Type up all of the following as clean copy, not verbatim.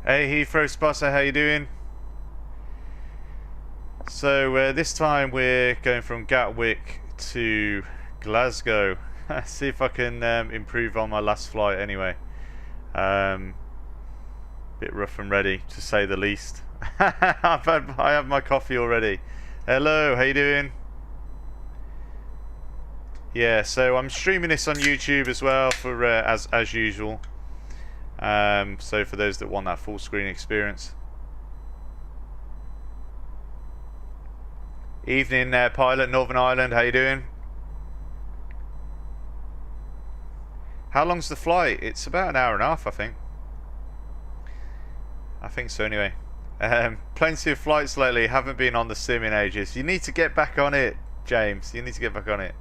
Hey Heathrow Spotter, how you doing? So this time we're going from Gatwick to Glasgow. See if I can improve on my last flight anyway. Bit rough and ready to say the least. I have my coffee already. Hello, how you doing? Yeah, so I'm streaming this on YouTube as well for as usual. So for those that want that full screen experience. Evening, pilot, Northern Ireland. How you doing? How long's the flight? It's about an hour and a half, I think. I think so, anyway. Plenty of flights lately. Haven't been on the sim in ages. You need to get back on it, James. You need to get back on it.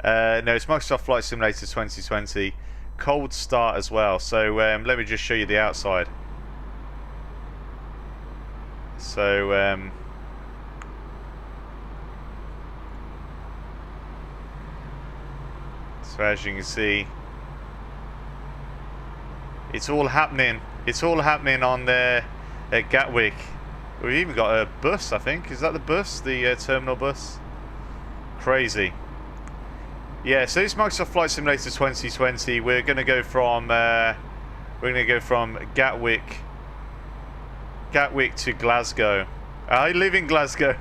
No, it's Microsoft Flight Simulator 2020. Cold start as well. So let me just show you the outside. So so as you can see, it's all happening. It's all happening on there at Gatwick. We've even got a bus, I think. Is that the bus? The terminal bus? Crazy. Yeah, so it's Microsoft Flight Simulator 2020. We're going to go from Gatwick to Glasgow. I live in Glasgow.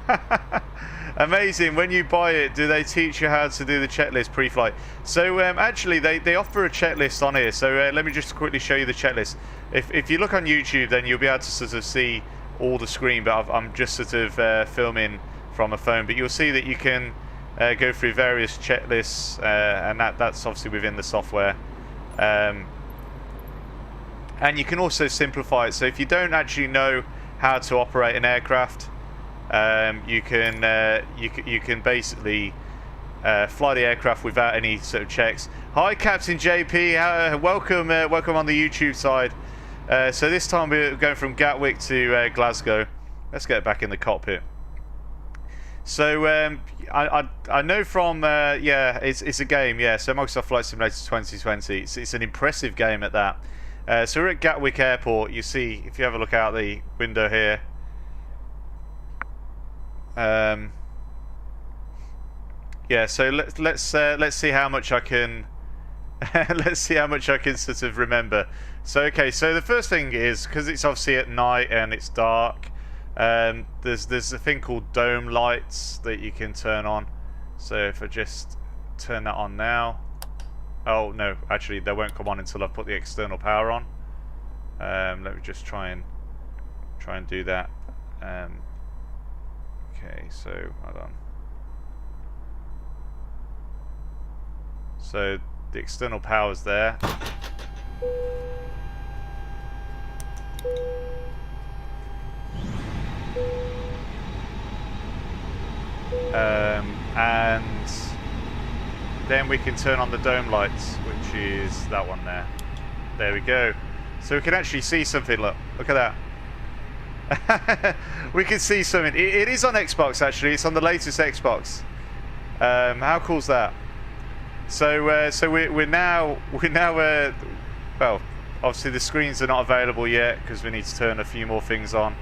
Amazing. When you buy it, do they teach you how to do the checklist pre-flight? So actually, they offer a checklist on here. So let me just quickly show you the checklist. If you look on YouTube, then you'll be able to sort of see all the screen. But I'm just sort of filming from a phone. But you'll see that you can go through various checklists, and that's obviously within the software. And you can also simplify it. So if you don't actually know how to operate an aircraft, you can basically fly the aircraft without any sort of checks. Hi, Captain JP. Welcome on the YouTube side. So this time we're going from Gatwick to Glasgow. Let's get back in the cockpit. So I know from yeah, it's a game. Yeah, so Microsoft Flight Simulator 2020. It's an impressive game at that. So we're at Gatwick Airport. You see, if you have a look out the window here. Yeah, so let's see how much I can let's see how much I can sort of remember. So okay, so the first thing is, because it's obviously at night and it's dark, there's a thing called dome lights that you can turn on. So if I just turn that on now, oh no, actually they won't come on until I've put the external power on. Let me just try and do that. Okay, so hold on. So the external power's there. And then we can turn on the dome lights, which is that one there. There we go. So we can actually see something. Look at that. We can see something. It is on Xbox actually. It's on the latest Xbox. How cool's that? So so we're now well, obviously the screens are not available yet because we need to turn a few more things on.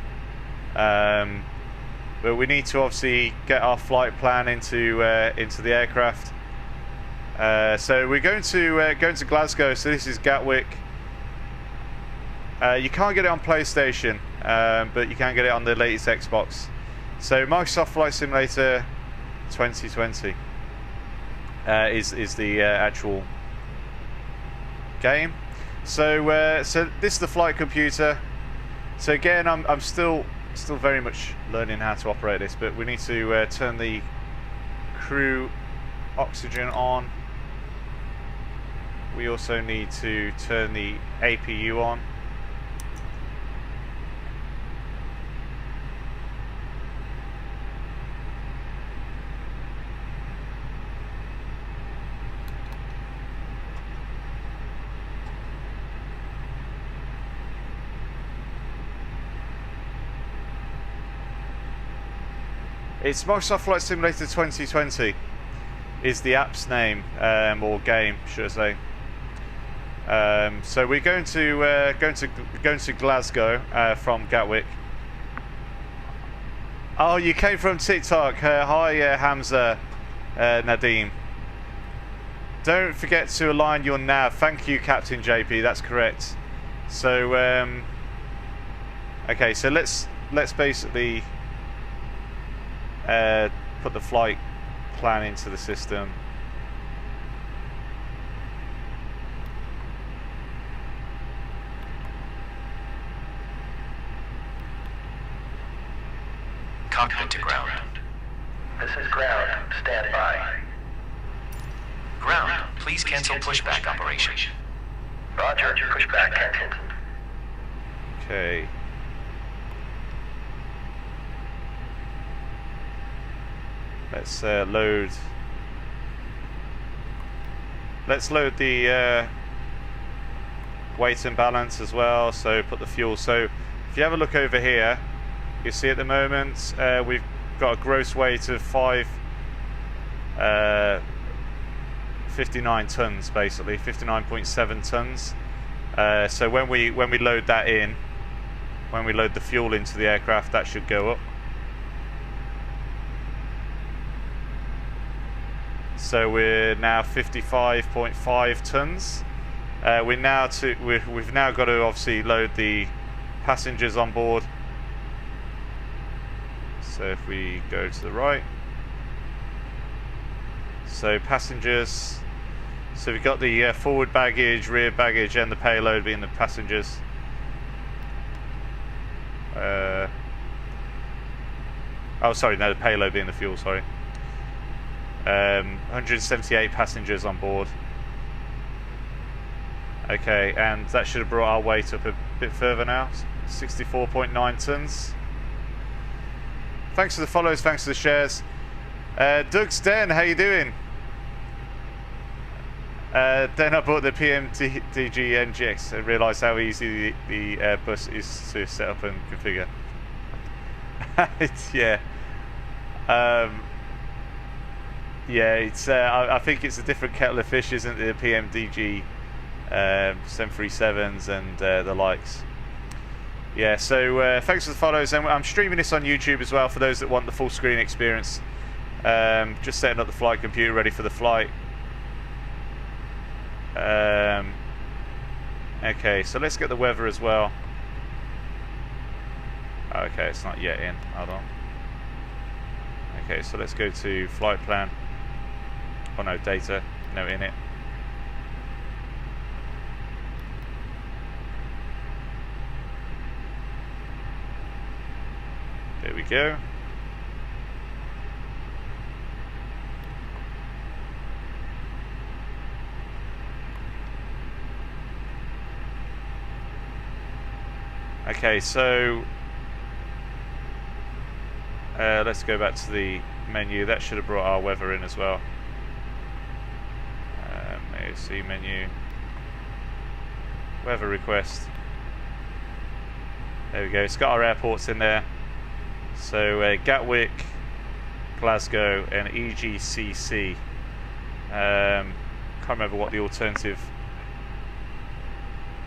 But we need to obviously get our flight plan into the aircraft. So we're going to Glasgow. So this is Gatwick. You can't get it on PlayStation, but you can get it on the latest Xbox. So Microsoft Flight Simulator 2020 is the actual game. So so this is the flight computer. So again, I'm still very much learning how to operate this, but we need to turn the crew oxygen on. We also need to turn the APU on. It's Microsoft Flight Simulator 2020 is the app's name, or game, should I say. So we're going to Glasgow from Gatwick. Oh, you came from TikTok. Hi, Hamza, Nadeem. Don't forget to align your nav. Thank you, Captain JP. That's correct. So, okay. So let's basically put the flight plan into the system. Cockpit to ground. This is ground. Stand by. Ground, please cancel pushback operation. Roger, pushback canceled. Okay. Let's load. Let's load the weight and balance as well. So put the fuel. So if you have a look over here, you see at the moment we've got a gross weight of 59 tons, basically 59.7 tons. So when we load that in, when we load the fuel into the aircraft, that should go up. So we're now 55.5 tons. We've now got to obviously load the passengers on board. So if we go to the right, so passengers, so we've got the forward baggage, rear baggage and the payload being the passengers. Oh sorry, no, the payload being the fuel, sorry. 178 passengers on board. Okay, and that should have brought our weight up a bit further now, 64.9 tons. Thanks for the follows, thanks for the shares. Doug Stern, how you doing? Then I bought the PMDG NGX and realised how easy the Airbus is to set up and configure. Yeah. Yeah, it's. I think it's a different kettle of fish, isn't it? The PMDG 737s and the likes. Yeah, so thanks for the follows, and I'm streaming this on YouTube as well for those that want the full screen experience. Just setting up the flight computer ready for the flight. Okay, so let's get the weather as well. Okay, it's not yet in. Hold on. Okay, so let's go to flight plan. Oh no, data. No, in it. There we go. Okay, so let's go back to the menu. That should have brought our weather in as well. AOC menu, weather request. There we go. It's got our airports in there. So Gatwick, Glasgow, and EGCC. Can't remember what the alternative.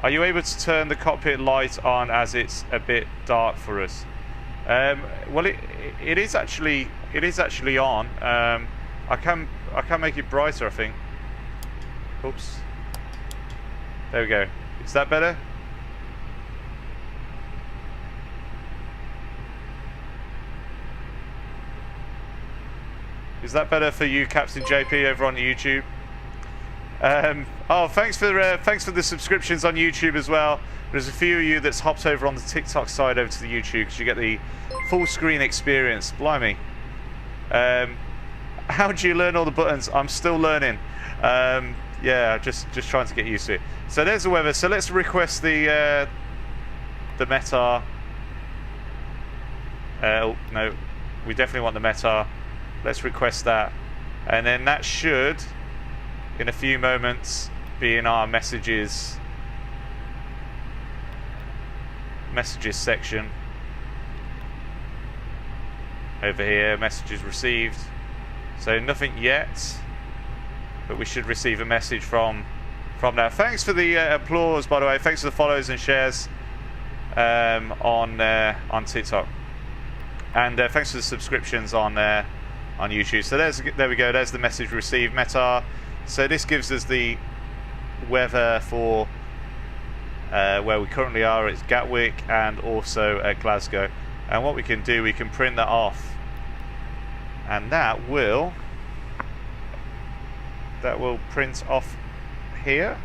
Are you able to turn the cockpit light on as it's a bit dark for us? Well, it is actually on. I can make it brighter, I think. Oops. There we go. Is that better? Is that better for you, Captain JP, over on YouTube? Oh, thanks for the subscriptions on YouTube as well. There's a few of you that's hopped over on the TikTok side over to the YouTube because you get the full screen experience. Blimey. How do you learn all the buttons? I'm still learning. Yeah, just trying to get used to it. So there's the weather. So let's request the METAR. Oh, no, we definitely want the METAR. Let's request that, and then that should, in a few moments, be in our messages section. Over here, messages received. So nothing yet, but we should receive a message from from now. Thanks for the applause, by the way. Thanks for the follows and shares on TikTok, and thanks for the subscriptions on YouTube. So there we go. There's the message received. Metar. So this gives us the weather for where we currently are. It's Gatwick and also at Glasgow. And what we can do, we can print that off, and that will print off here.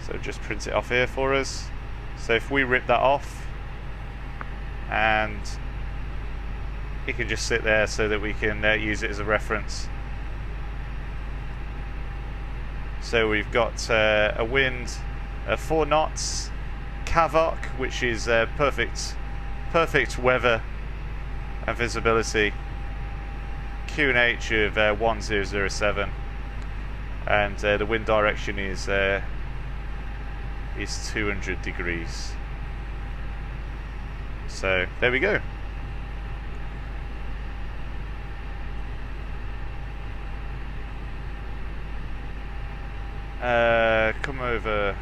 So just print it off here for us. So if we rip that off, and it can just sit there so that we can use it as a reference. So we've got a wind of 4 knots, Cavoc, which is perfect weather and visibility, QNH of 1007, and the wind direction is 200 degrees. So there we go. Come over.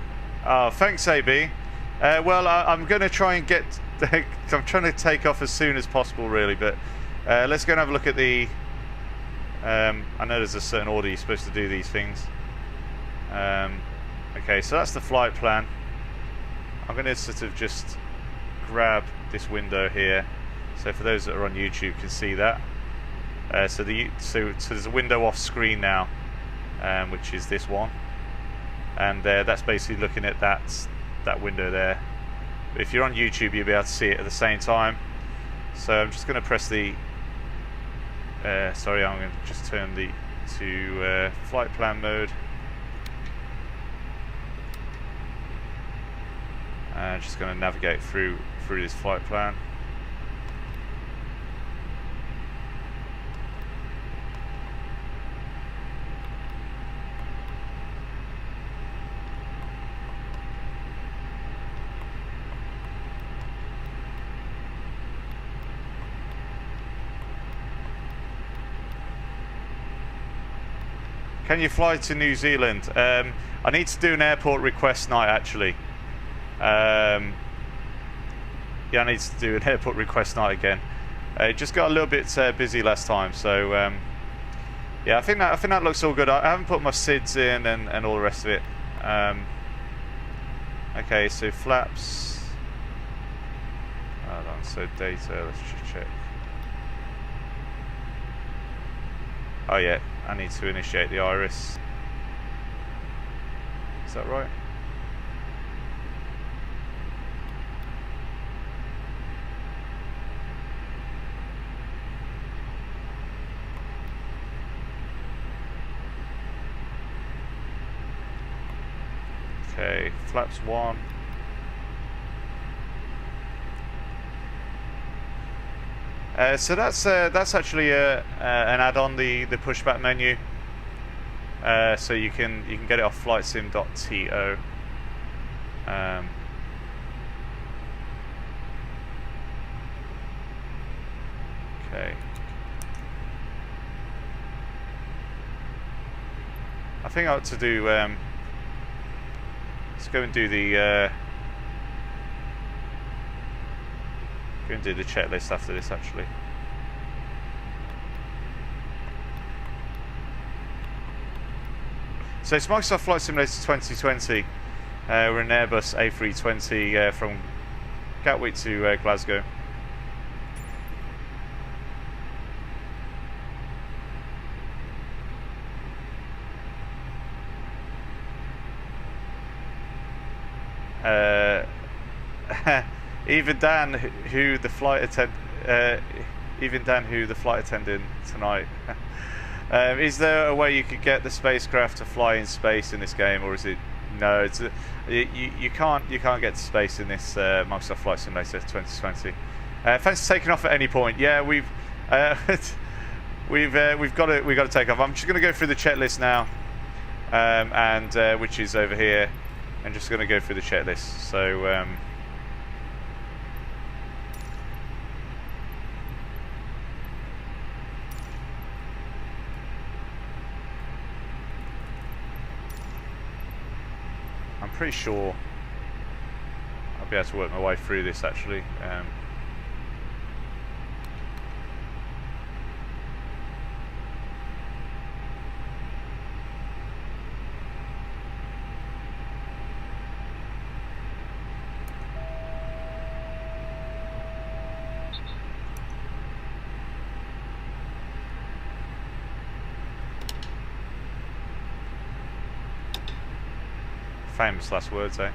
Oh, thanks, AB. Well, I'm going to try and get. I'm trying to take off as soon as possible, really. But let's go and have a look at the. I know there's a certain order you're supposed to do these things. Okay, so that's the flight plan. I'm going to sort of just grab this window here. So for those that are on YouTube, can see that. So there's a window off screen now, which is this one. And that's basically looking at that window there. But if you're on YouTube, you'll be able to see it at the same time. So I'm just going to press the sorry, I'm going to just turn to flight plan mode, and just going to navigate through this flight plan. Can you fly to New Zealand? I need to do an airport request night, actually. Yeah, I need to do an airport request night again. It just got a little bit busy last time, so yeah, I think that looks all good. I haven't put my SIDs in and all the rest of it. Okay, so flaps. Hold on, so data. Let's just check. Oh yeah, I need to initiate the iris. Is that right? Okay, flaps 1. So that's actually an add-on, the pushback menu. So you can get it off flightsim.to. Okay. I think I ought to do. Let's go and do the. Go and do the checklist after this, actually. So it's Microsoft Flight Simulator 2020. We're in Airbus A320 from Gatwick to Glasgow. Even Dan, who the flight attendant tonight. Is there a way you could get the spacecraft to fly in space in this game, or is it no? It's you can't get to space in this Microsoft Flight Simulator 2020. Thanks for taking off at any point. Yeah, we've got to take off. I'm just going to go through the checklist now, and which is over here. I'm just going to go through the checklist. So. pretty sure I'll be able to work my way through this actually. Famous last words, eh?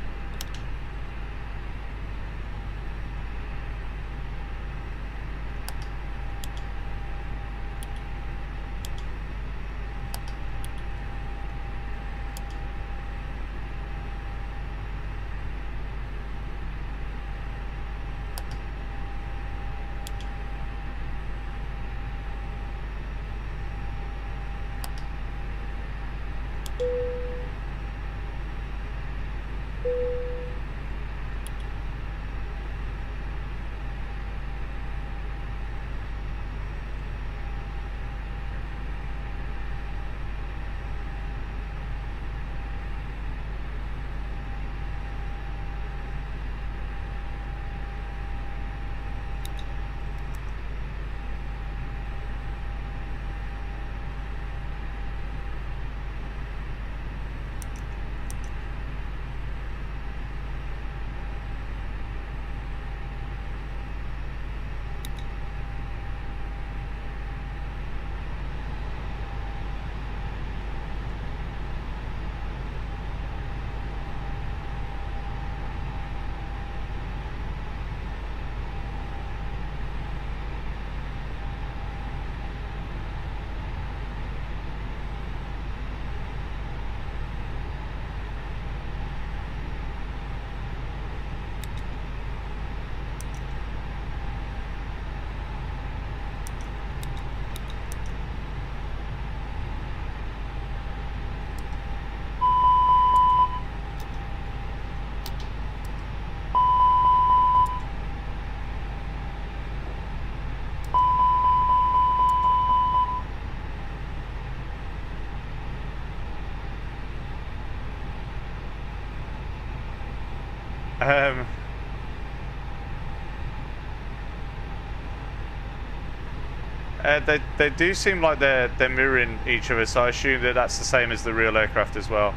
They do seem like they're mirroring each other, so I assume that that's the same as the real aircraft as well.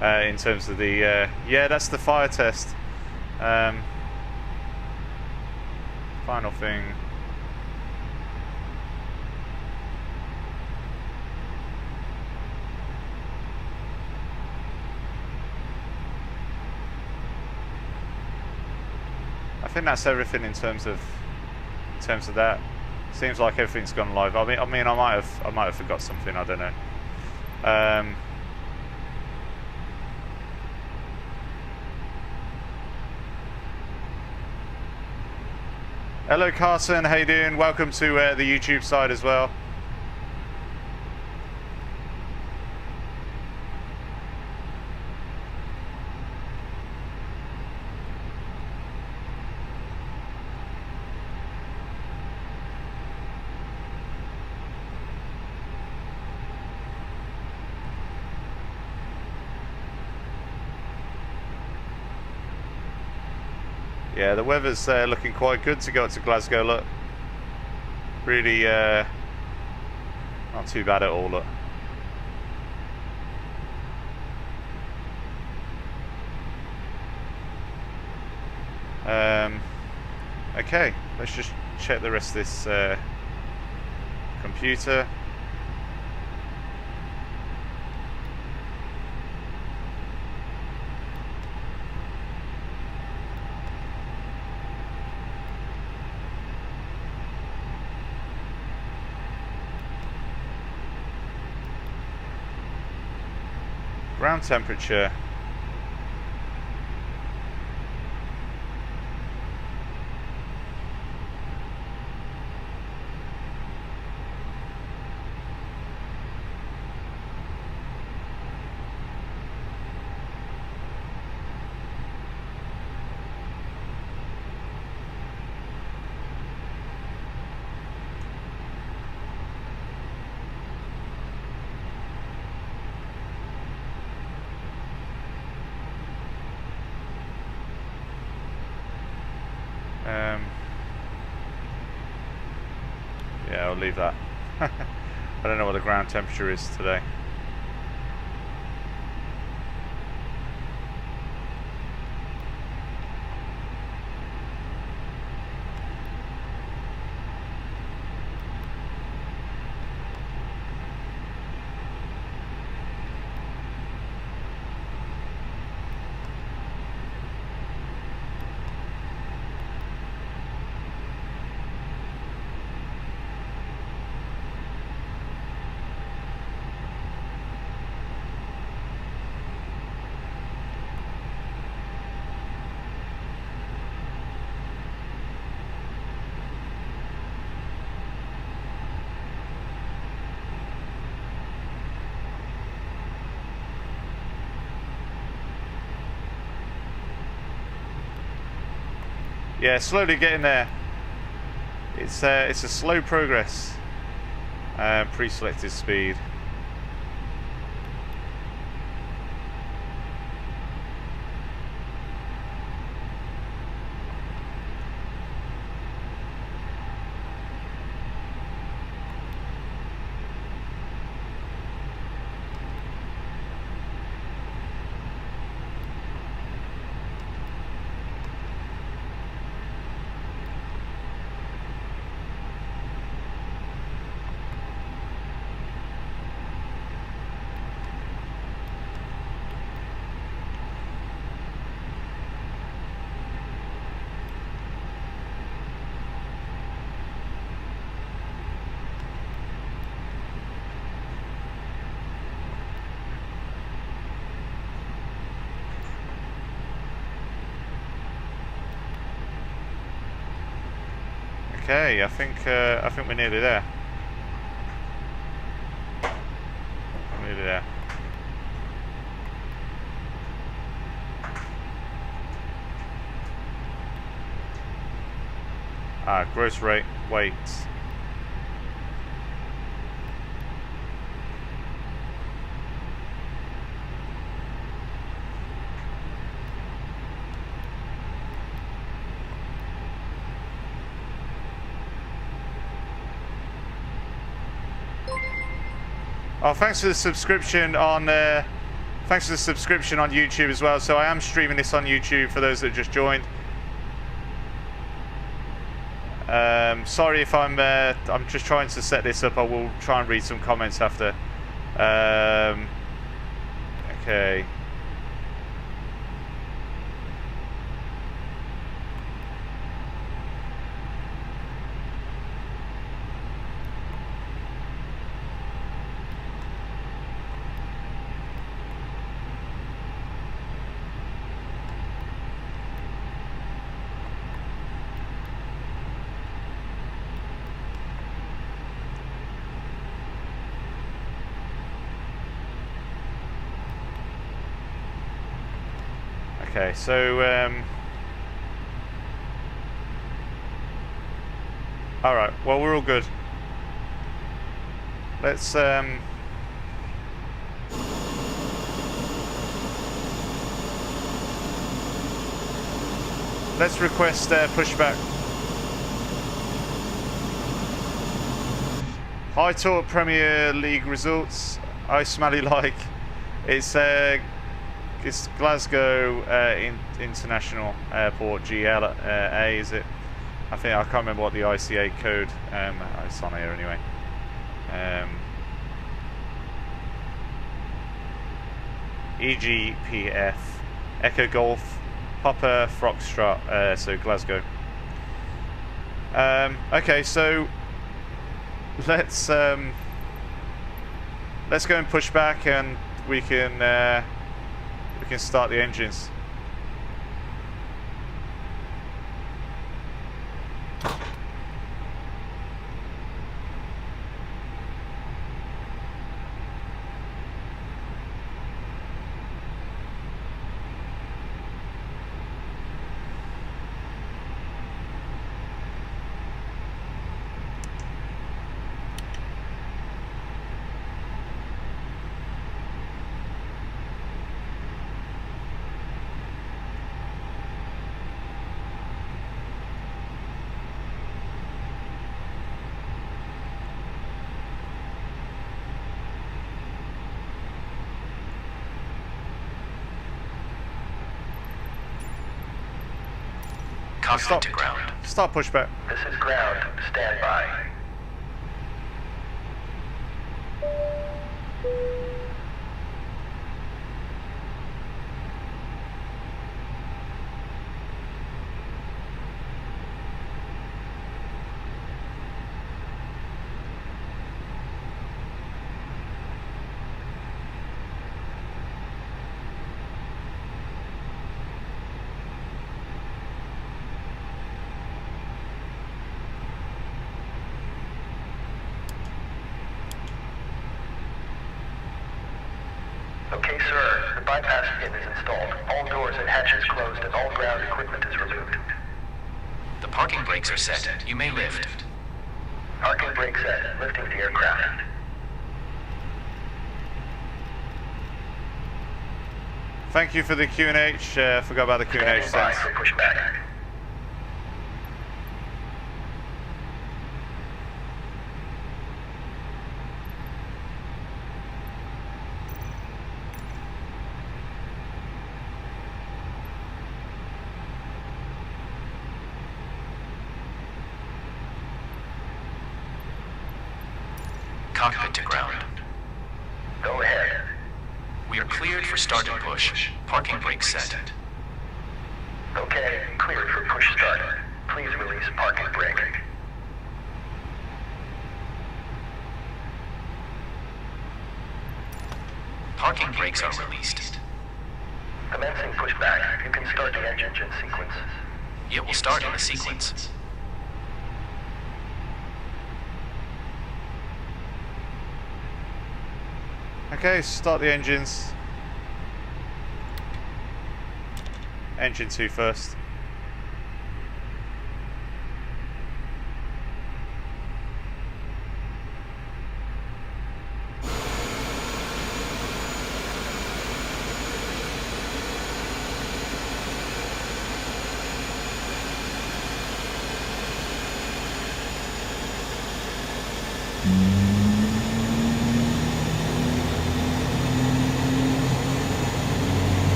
In terms of the yeah, that's the fire test. Final thing. I think that's everything in terms of that. Seems like everything's gone live. I mean, I might have forgot something. I don't know. Hello, Carson. How you doing? Welcome to the YouTube side as well. Yeah, the weather's looking quite good to go up to Glasgow, look. Really not too bad at all, look. Okay, let's just check the rest of this computer. Ground temperature. I'll leave that. I don't know what the ground temperature is today. Yeah, slowly getting there. It's a slow progress. Pre-selected speed. Okay, I think we're nearly there. We're nearly there. Gross rate, weight. Oh, thanks for the subscription on YouTube as well. So I am streaming this on YouTube for those that just joined. Sorry if I'm just trying to set this up. I will try and read some comments after. Okay. Okay, so all right. Well, we're all good. Let's request pushback. High Talk Premier League results. I smell you like it's Glasgow International Airport, GLA, is it? I can't remember what the ICA code. It's on here anyway. EGPF, Echo Golf, Papa Foxtrot. So Glasgow. Okay, so let's go and push back, and we can start the engines. Cockpit to ground. Start pushback. This is ground. Stand by. Okay, sir. The bypass pin is installed. All doors and hatches closed and all ground equipment is removed. The parking brakes are set. You may lift. Parking brake set. Lifting the aircraft. Thank you for the Q&H. Forgot about the Q&H. Standing by Thanks. for pushback. Cockpit to ground. Go ahead. We are cleared for start and push. Parking brakes set. Okay, cleared for push start. Please release parking brake. Parking brakes are released. Commencing pushback. You can start the engine sequence. It will start in the sequence. Okay, start the engines. Engine 2 first.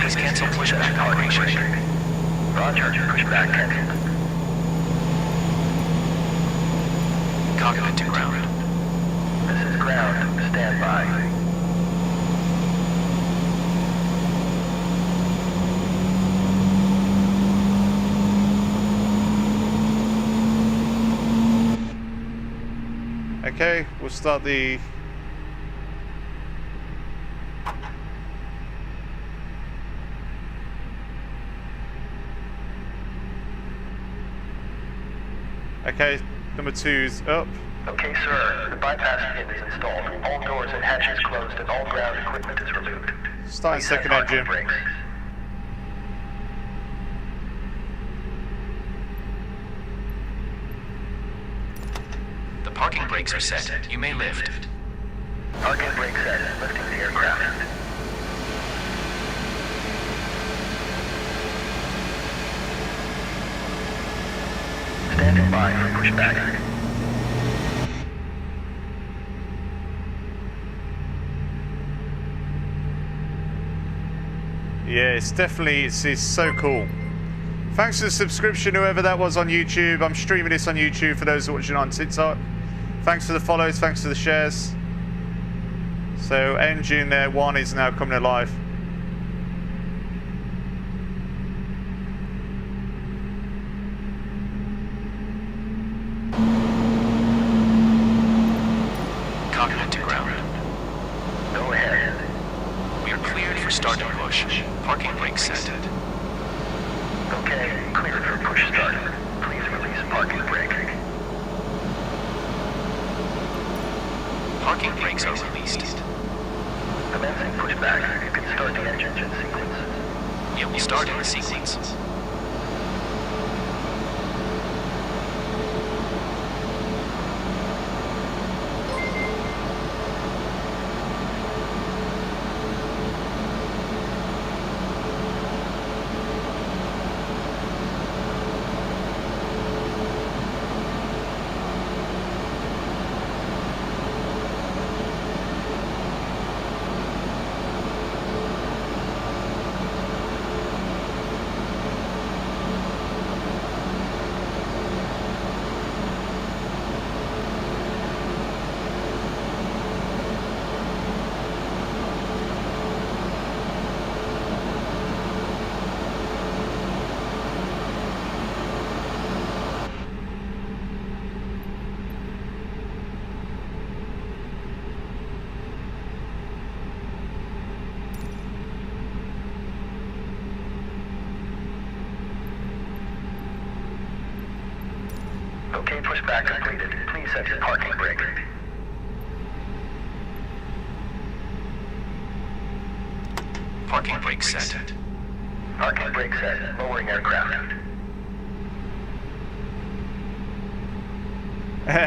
Please cancel pushback operation. Roger, pushback canceled. Cockpit to ground. This is ground. Stand by. Okay, we'll start the... Okay, number 2's up. Okay, sir. The bypass pin is installed. All doors and hatches closed and all ground equipment is removed. Starting Please second set parking engine. brakes. The parking brakes are set. You may lift. Parking brake set. Lifting the aircraft. Standing by for pushback. Yeah, it's definitely, it's so cool. Thanks for the subscription, whoever that was on YouTube. I'm streaming this on YouTube for those watching on TikTok. Thanks for the follows, thanks for the shares. So engine 1 is now coming alive. Cockpit to ground. Go ahead. We are cleared for start and push. Parking brakes set. Okay, cleared for push start. Please release parking brake. Parking brakes are released. Commencing pushback. You can start the engine sequence. It will start in the sequence. Okay, pushback completed. Please set your parking brake. Parking brake set. Parking brake set. Lowering aircraft.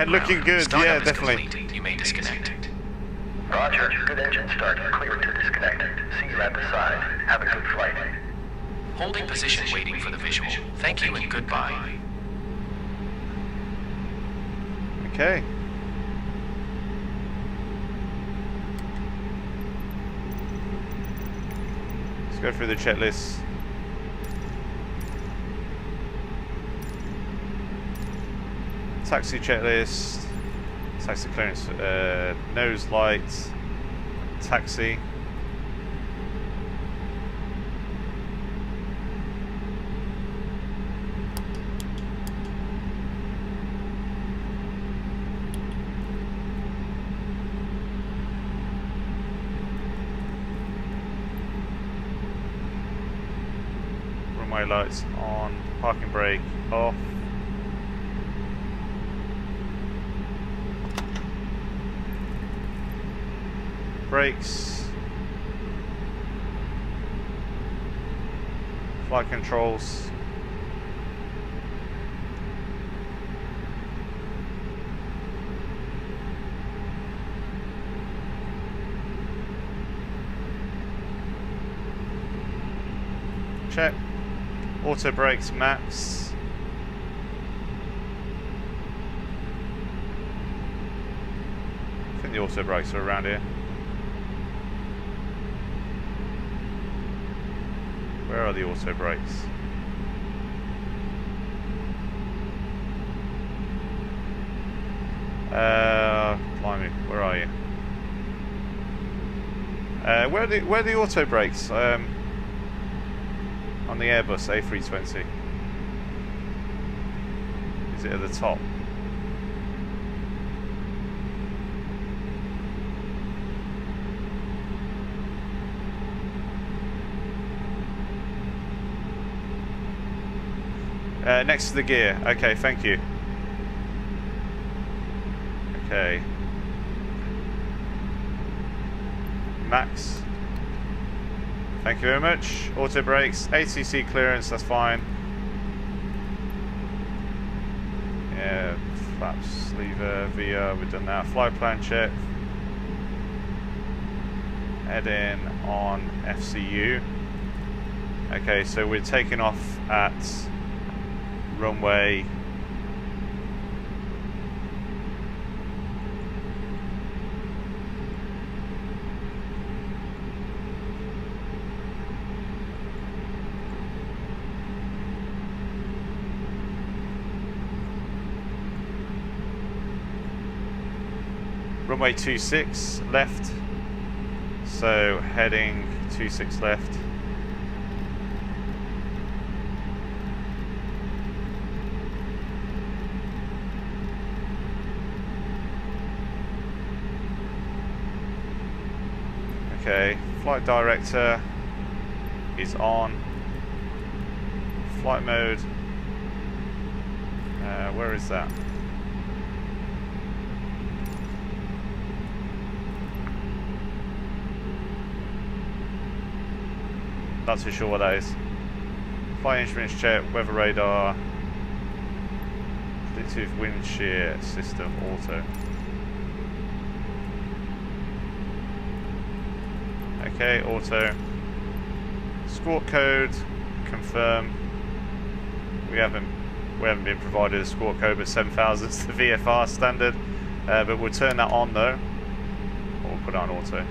Looking good, Startup yeah, is definitely. complete. You may disconnect. Roger. Good engine start. Clear to disconnect. See you at the side. Have a good flight. Holding position waiting for the visual. Thank you and goodbye. Okay. Let's go through the checklist. Taxi checklist. Taxi clearance. Nose light. Taxi. Runway lights on. Parking brake off. Brakes, flight controls, check, auto brakes max, I think the auto brakes are around here. Where are the auto brakes? Blimey, where are you? Where are the auto brakes? On the Airbus A320. Is it at the top? Next to the gear. Okay, thank you. Okay. Max. Thank you very much. Auto brakes, ATC clearance, that's fine. Yeah, flaps, lever, VR, we've done that. Flight plan check. Heading on FCU. Okay, so we're taking off at runway runway 26 left, so heading 26 left. Okay, flight director is on. Flight mode. Where is that? Not too sure what that is. Flight instruments check, weather radar, Bluetooth wind shear system auto. Okay, auto. Squawk code, confirm. We haven't been provided a squawk code, but 7000 is the VFR standard. But we'll turn that on though. Or we'll put it on auto.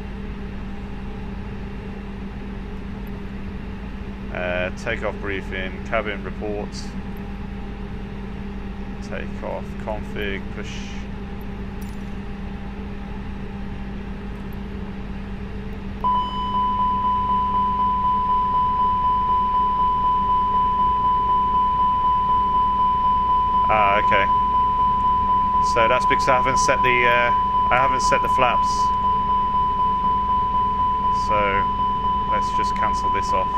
Takeoff briefing, cabin report. Takeoff config, push. Okay. So that's because I haven't set the flaps. So let's just cancel this off.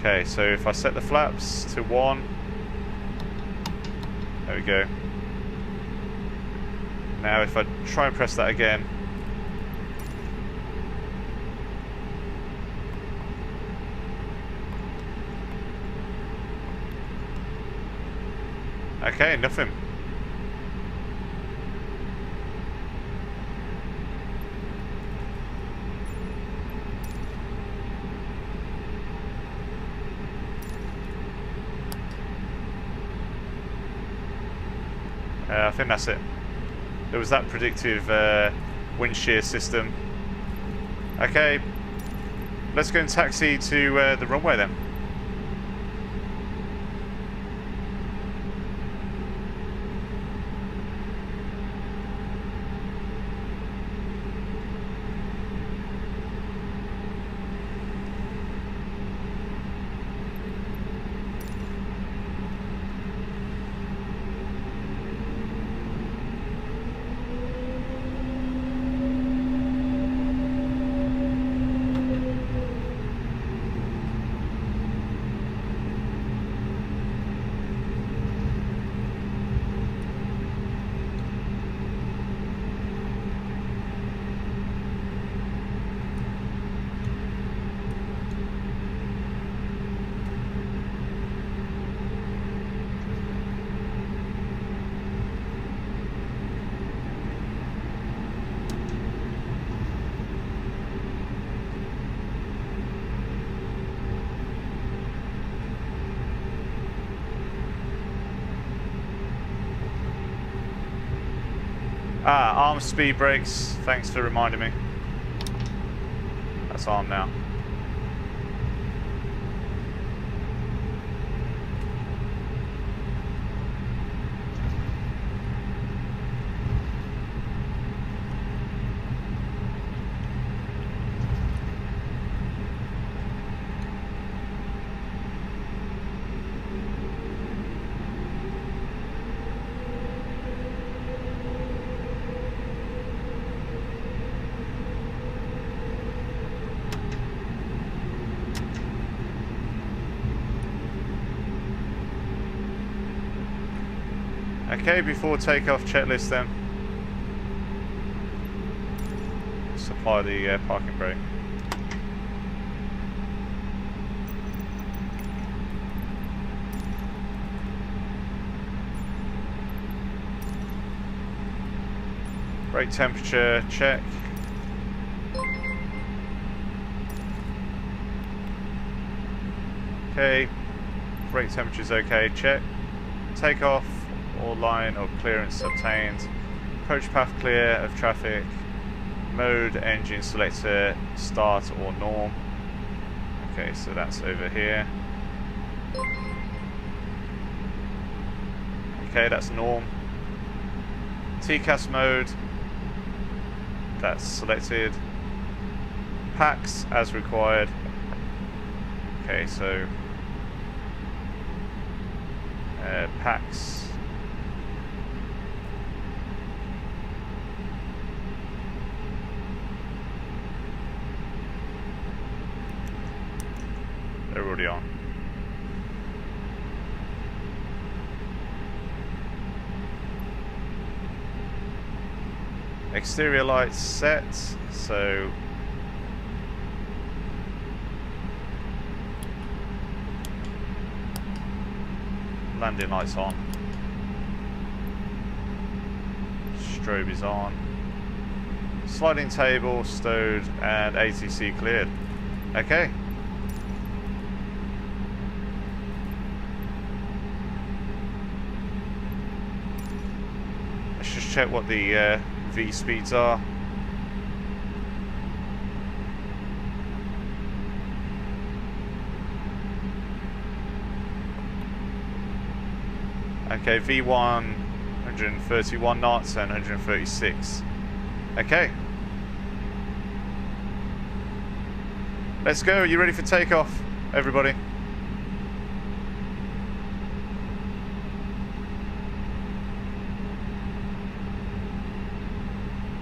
Okay, so if I set the flaps to 1, there we go. Now if I try and press that again, okay, nothing. I think that's it. There was that predictive wind shear system. Okay, let's go and taxi to the runway then. Arm speed brakes, thanks for reminding me. That's arm now. Okay, before takeoff checklist then. Supply the parking brake. Brake temperature check. Okay, brake temperature's okay, check. Takeoff. All line of clearance obtained. Approach path clear of traffic. Mode engine selector start or norm. Okay, so that's over here. Okay, that's norm. TCAS mode. That's selected. Packs as required. Okay, so packs. They're already on. Exterior lights set, so landing lights on. Strobe is on. Sliding table stowed and ATC cleared. Okay. Check what the V speeds are. Okay, V1 131 knots and 136. Okay. Let's go. Are you ready for takeoff, everybody?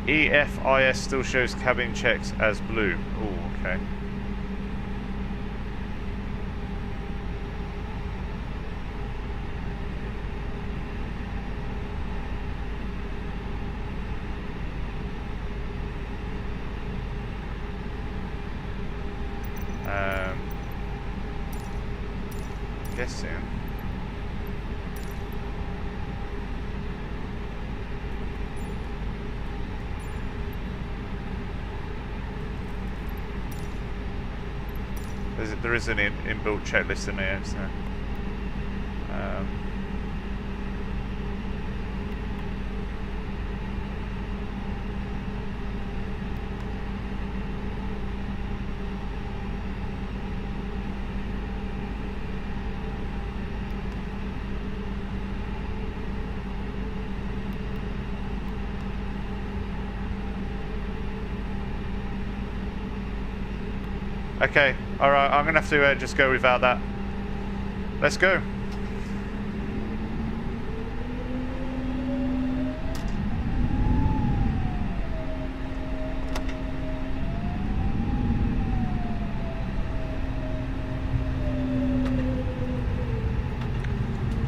EFIS still shows cabin checks as blue. Oh, okay. guessing. There is an inbuilt checklist in here, so. Okay, alright, I'm going to have to just go without that. Let's go.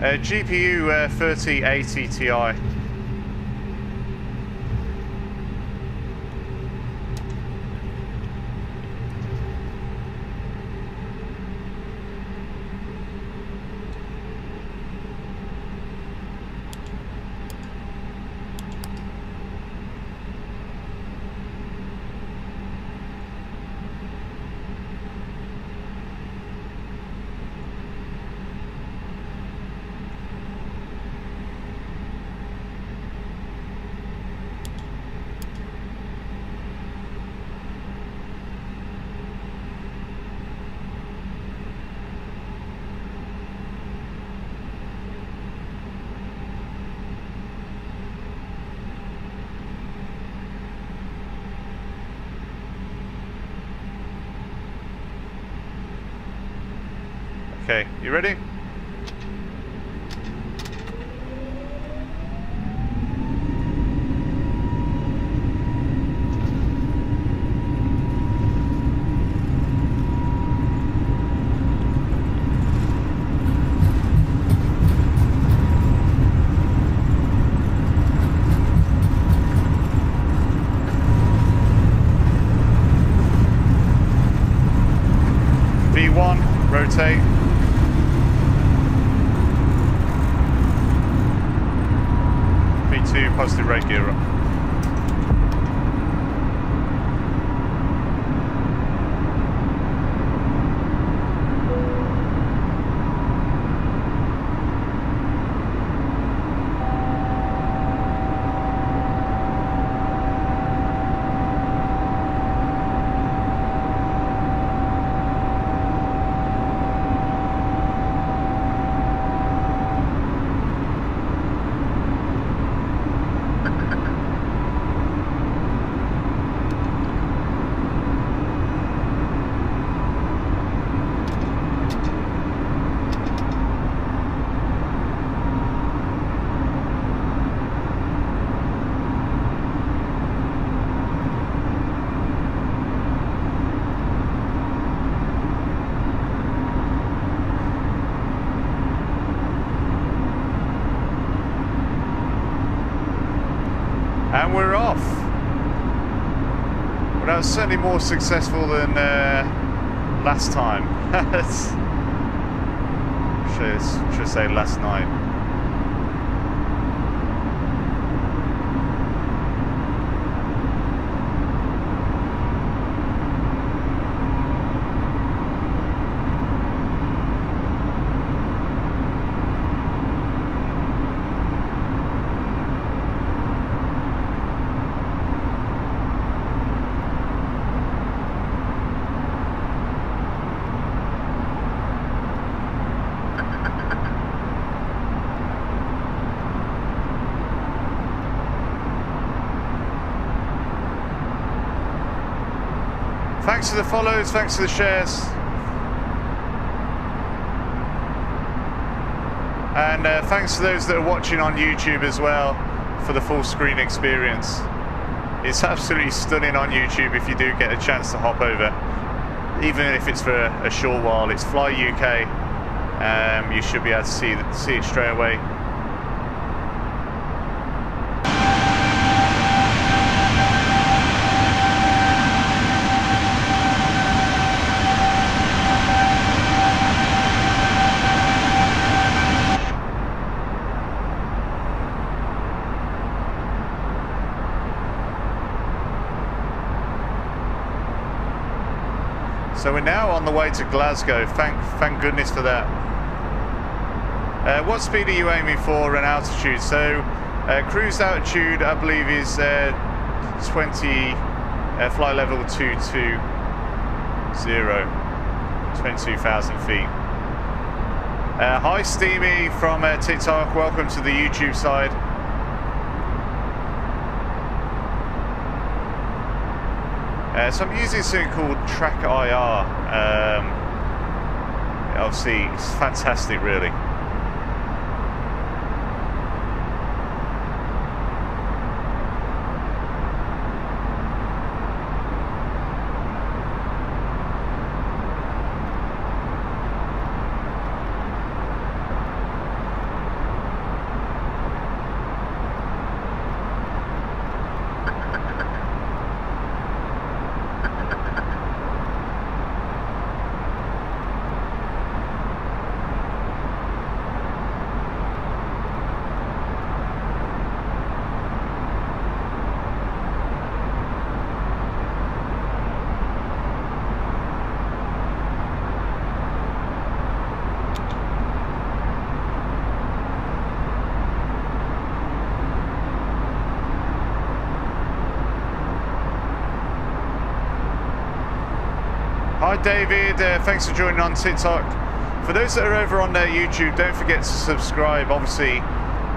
GPU 3080 Ti. Okay, you ready? V1, rotate. V2, positive rate gear up. And we're off. Well, that was certainly more successful than last time. should say last night. Thanks for the follows, thanks for the shares. And thanks to those that are watching on YouTube as well for the full screen experience. It's absolutely stunning on YouTube if you do get a chance to hop over. Even if it's for a short while, it's Fly UK. You should be able to see it straight away. So we're now on the way to Glasgow. Thank goodness for that. What speed are you aiming for and altitude? So cruise altitude, I believe, is 20, flight level 220, 22,000 feet. Hi Steamy from TikTok, welcome to the YouTube side. So I'm using something called Track IR. Obviously, it's fantastic, really. Hi David, thanks for joining on TikTok. For those that are over on YouTube, don't forget to subscribe, obviously,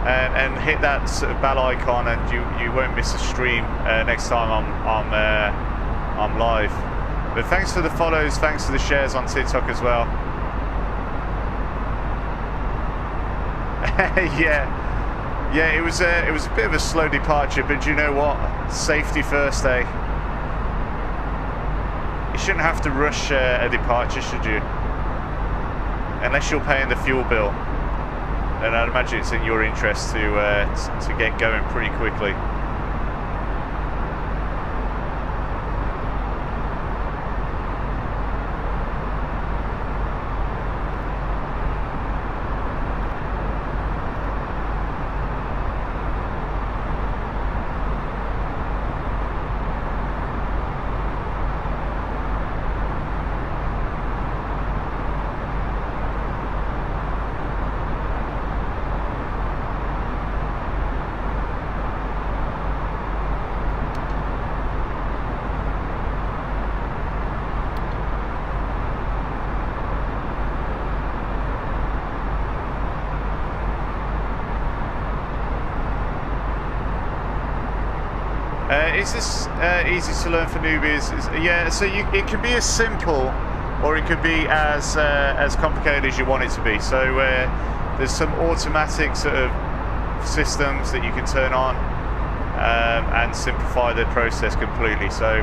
and hit that sort of bell icon, and you won't miss a stream next time I'm live. But thanks for the follows, thanks for the shares on TikTok as well. yeah, it was a bit of a slow departure, but you know what? Safety first, eh? You shouldn't have to rush a departure, should you? Unless you're paying the fuel bill. And I'd imagine it's in your interest to get going pretty quickly. Is this easy to learn for newbies? Yeah, so it can be as simple, or it could be as complicated as you want it to be. So there's some automatic sort of systems that you can turn on and simplify the process completely. So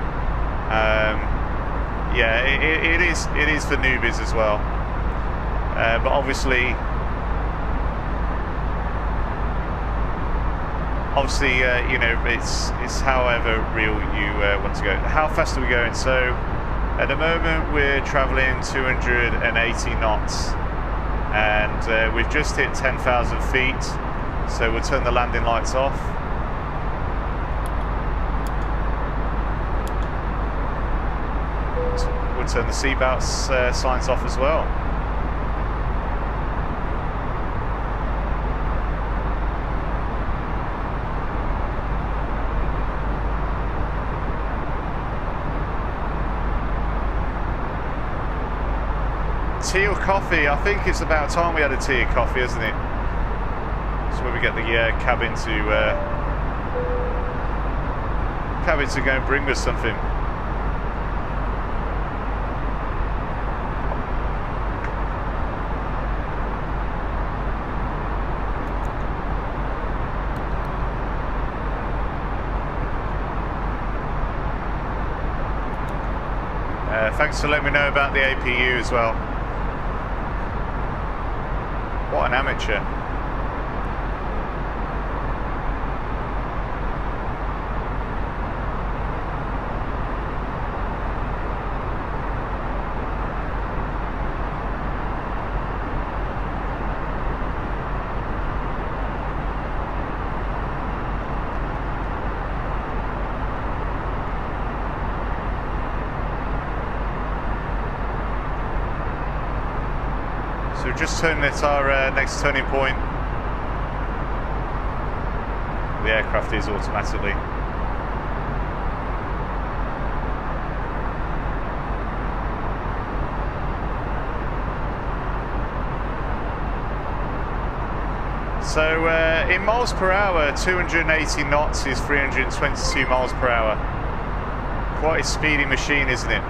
yeah, it is for newbies as well. But obviously, you know, it's however real you want to go. How fast are we going? So at the moment we're traveling 280 knots, and we've just hit 10,000 feet. So we'll turn the landing lights off. We'll turn the seatbelt signs off as well. Tea or coffee? I think it's about time we had a tea or coffee, isn't it? That's where we get the cabin to go and bring us something. Thanks for letting me know about the APU as well. What an amateur. just turning at our next turning point. The aircraft is automatically. So in miles per hour, 280 knots is 322 miles per hour. Quite a speedy machine, isn't it?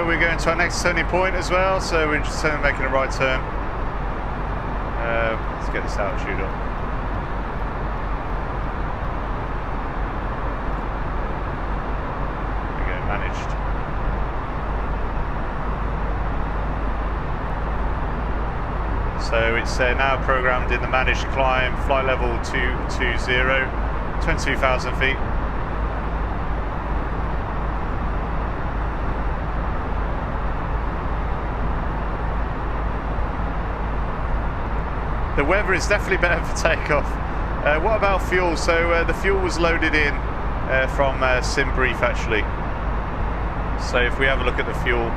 We're going to our next turning point as well, so we're just making a right turn. Let's get this altitude up. There we go, managed. So it's now programmed in the managed climb, flight level 220, 22,000 feet. The weather is definitely better for takeoff. What about fuel? So the fuel was loaded in from SimBrief actually. So if we have a look at the fuel,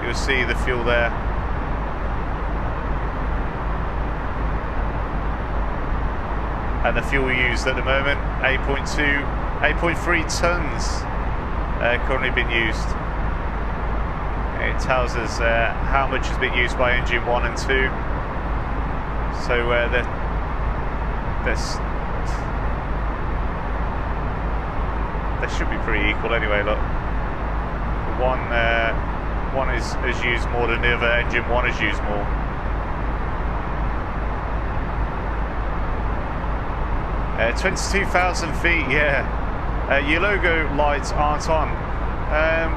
you'll see the fuel there. And the fuel used at the moment, 8.3 tons currently being used. It tells us how much has been used by engine 1 and 2. So they should be pretty equal anyway. Look, one has used more than the other. Engine 1 has used more. Uh, 22,000 feet, yeah. Your logo lights aren't on.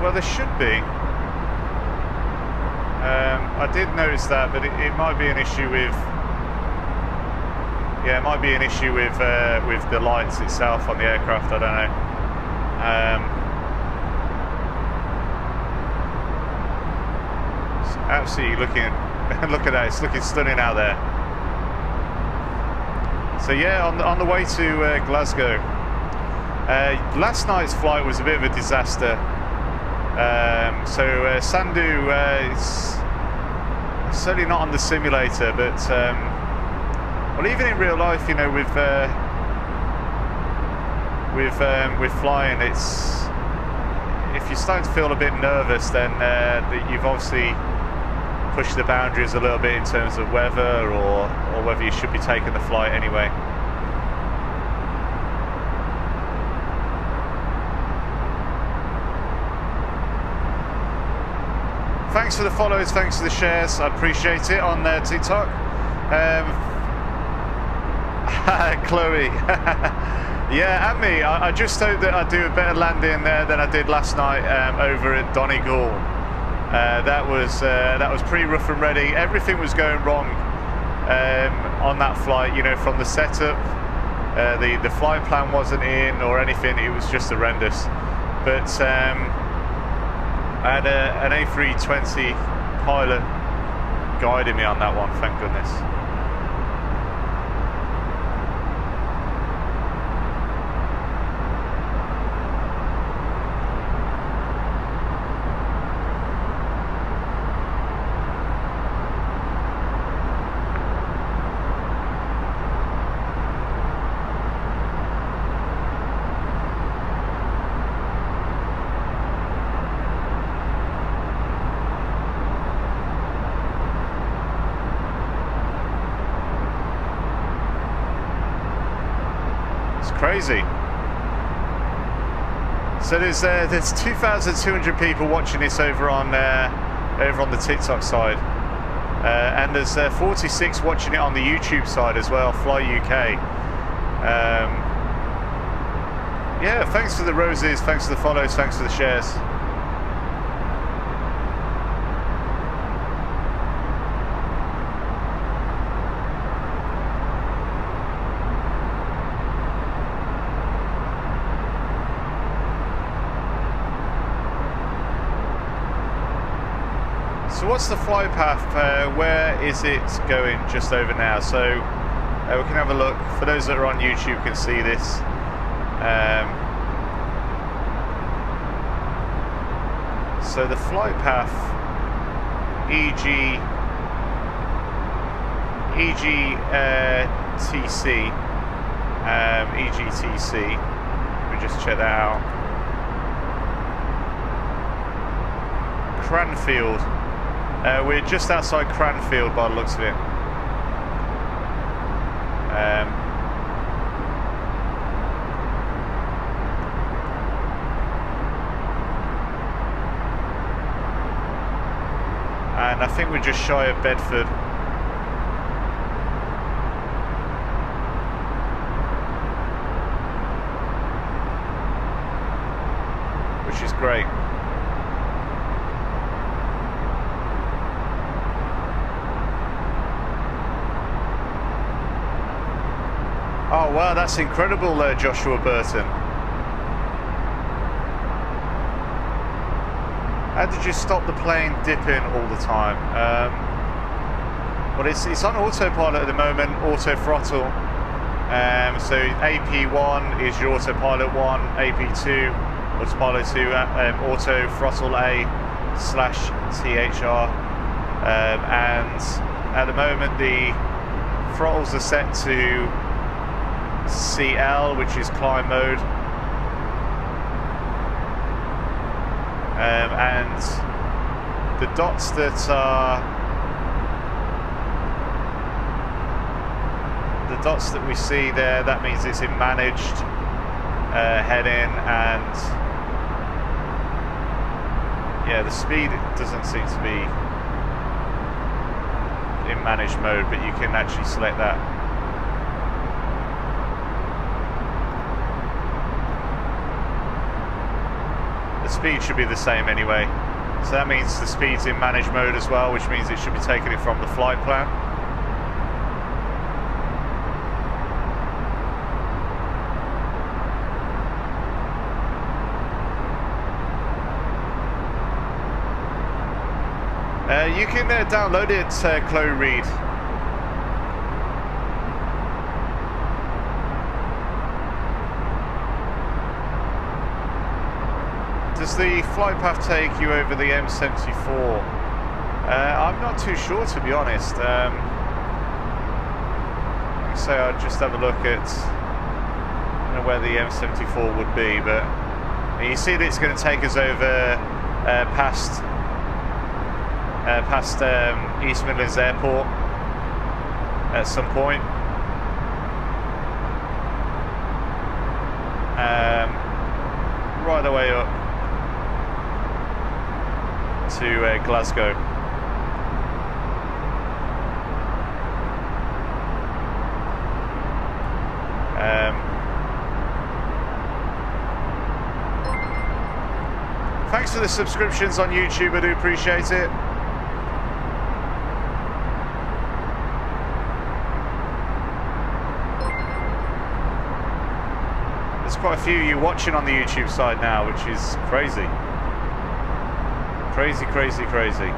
Well, they should be. I did notice that, but it might be an issue with. Yeah, it might be an issue with the lights itself on the aircraft. I don't know. It's absolutely looking. Look at that! It's looking stunning out there. So yeah, on the way to Glasgow. Last night's flight was a bit of a disaster. Sandu, it's certainly not on the simulator, but well, even in real life, you know, with flying, it's if you're starting to feel a bit nervous, then you've obviously pushed the boundaries a little bit in terms of weather or whether you should be taking the flight anyway. Thanks for the follows, thanks for the shares, I appreciate it on TikTok. Chloe, yeah, and me. I just hope that I do a better landing than I did last night over at Donegal. That was pretty rough and ready. Everything was going wrong on that flight. You know, from the setup, the flight plan wasn't in or anything. It was just horrendous. But I had an A320 pilot guiding me on that one, thank goodness. Crazy. So there's 2,200 people watching this over on the TikTok side, and there's 46 watching it on the YouTube side as well. Fly UK. Yeah, thanks for the roses, thanks for the follows, thanks for the shares. So what's the flight path? Where is it going just over now? So we can have a look. For those that are on YouTube can see this. So the flight path, EGTC, let me just check that out. Cranfield. We're just outside Cranfield by the looks of it. And I think we're just shy of Bedford. Which is great. Oh wow, that's incredible, Joshua Burton. How did you stop the plane dipping all the time? Well, it's on autopilot at the moment, auto throttle. So AP1 is your autopilot 1, AP2 autopilot 2, auto throttle A/THR, and at the moment the throttles are set to CL, which is climb mode, and the dots that we see there, that means it's in managed heading, and yeah, the speed doesn't seem to be in managed mode, but you can actually select that. The speed should be the same anyway, so that means the speed's in managed mode as well, which means it should be taking it from the flight plan. You can download it, Chloe Reed. Does the flight path take you over the M74? I'm not too sure, to be honest. Like I say, I'd just have a look at where the M74 would be, but you see that it's going to take us over past East Midlands Airport at some point. Right the way up to Glasgow. Thanks for the subscriptions on YouTube, I do appreciate it. There's quite a few of you watching on the YouTube side now, which is crazy. Crazy, crazy, crazy.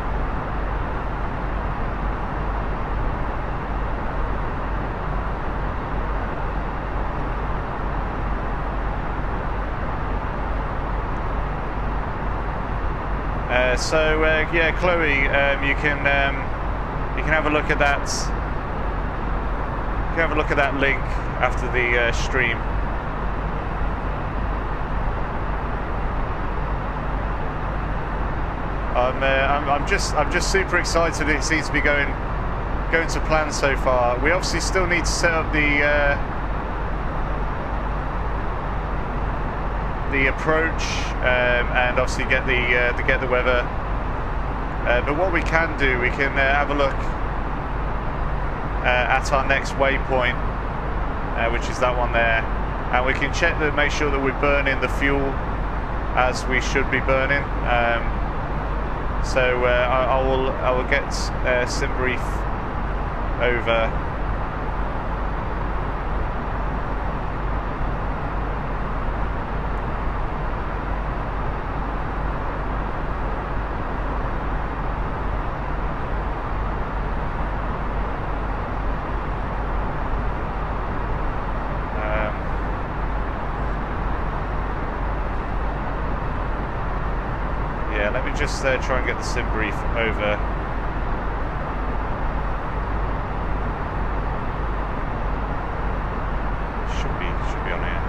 So yeah, Chloe, you can have a look at that. You can have a look at that link after the stream. I'm just super excited. It seems to be going to plan so far. We obviously still need to set up the approach and obviously get the weather. But what we can do, we can have a look at our next waypoint, which is that one there, and we can check that, make sure that we're burning the fuel as we should be burning. So I will get SimBrief over. Yeah, let me just try and get the SimBrief over. Should be on here.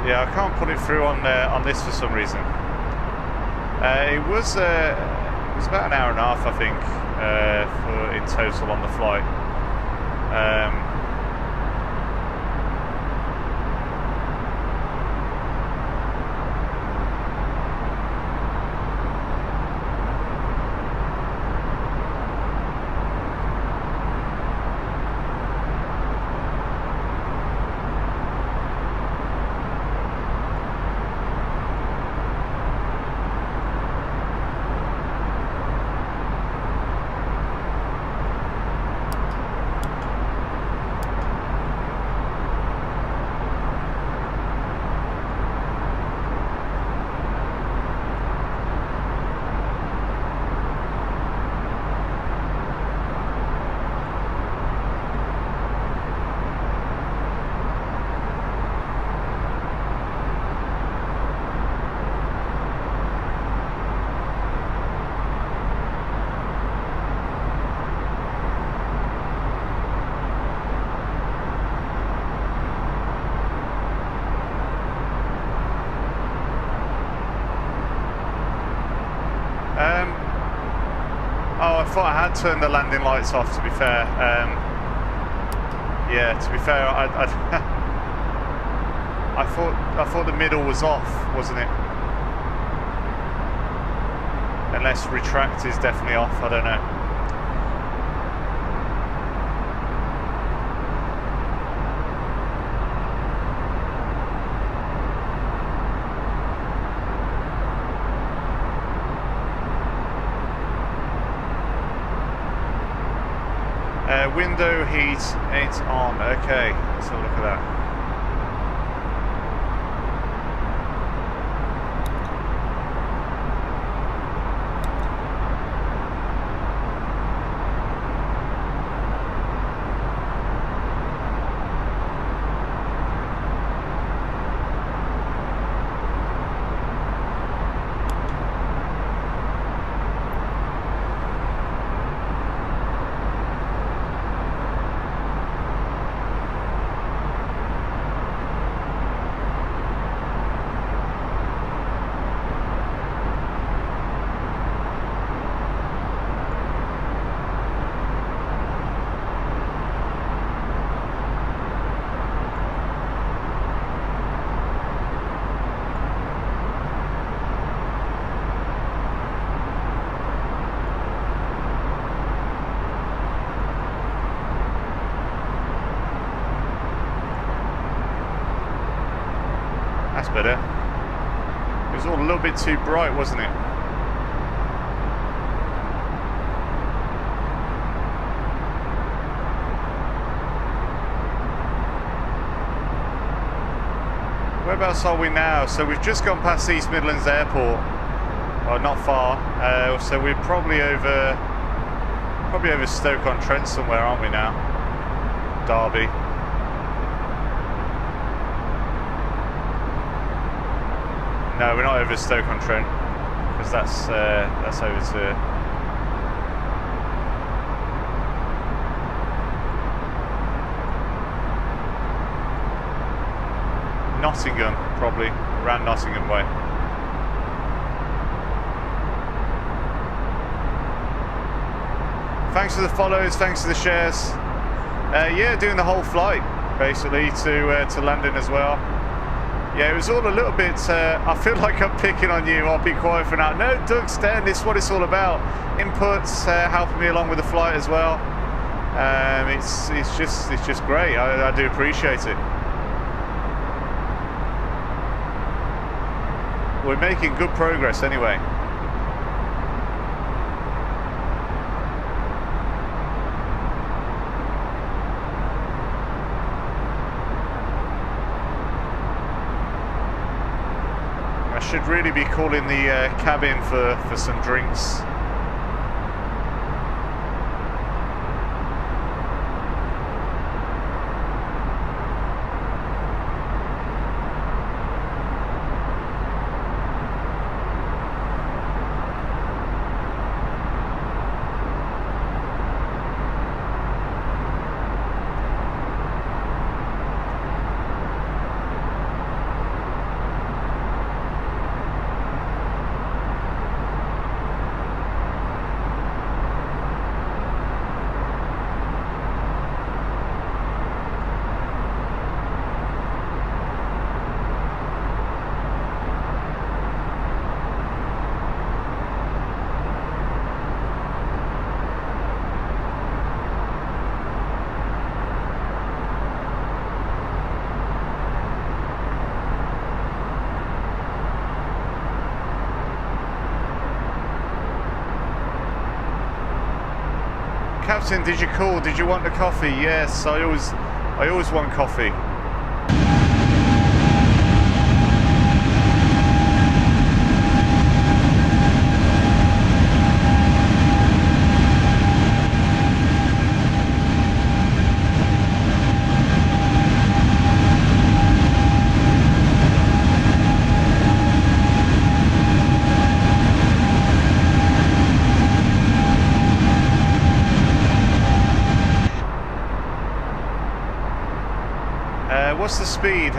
Yeah, I can't put it through on this for some reason. It was about an hour and a half, I think, for in total on the flight. Oh, I thought I had turned the landing lights off, to be fair. Yeah, to be fair, I thought the middle was off, wasn't it? Unless retract is definitely off, I don't know. Window heat ain't on. Okay, let's have a look at that. better. It was all a little bit too bright, wasn't it? Whereabouts are we now? So we've just gone past East Midlands Airport. Well, not far. So we're probably over Stoke-on-Trent somewhere, aren't we now? Derby. No, we're not over Stoke-on-Trent because that's over to Nottingham, probably around Nottingham way. Thanks for the follows, thanks for the shares. Yeah, doing the whole flight basically to London as well. Yeah, it was all a little bit. I feel like I'm picking on you. I'll be quiet for now. No, Doug, Stan, this is what it's all about. Inputs helping me along with the flight as well. It's just great. I do appreciate it. We're making good progress anyway. I should really be calling the cabin for some drinks. Captain, did you call? Did you want a coffee? Yes, I always want coffee. What's the speed?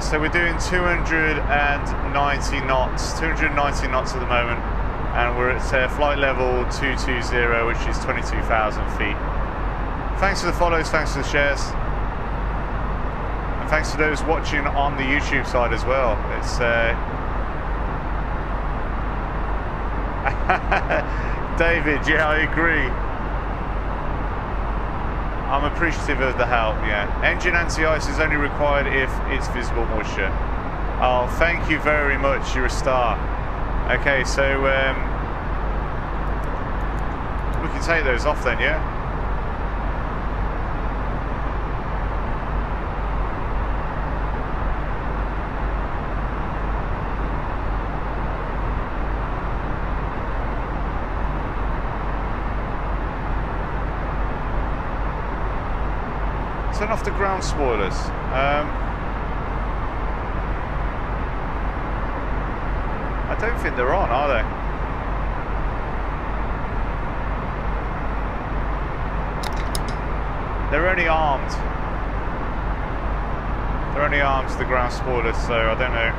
So we're doing 290 knots. 290 knots at the moment, and we're at flight level 220, which is 22,000 feet. Thanks for the follows, thanks for the shares, and thanks to those watching on the YouTube side as well. It's David, yeah, I agree. I'm appreciative of the help, yeah. Engine anti-ice is only required if it's visible moisture. Oh, thank you very much, you're a star. Okay, so we can take those off then, yeah? Turn off the ground spoilers. I don't think they're on, are they? They're only armed. They're only armed to the ground spoilers, so I don't know.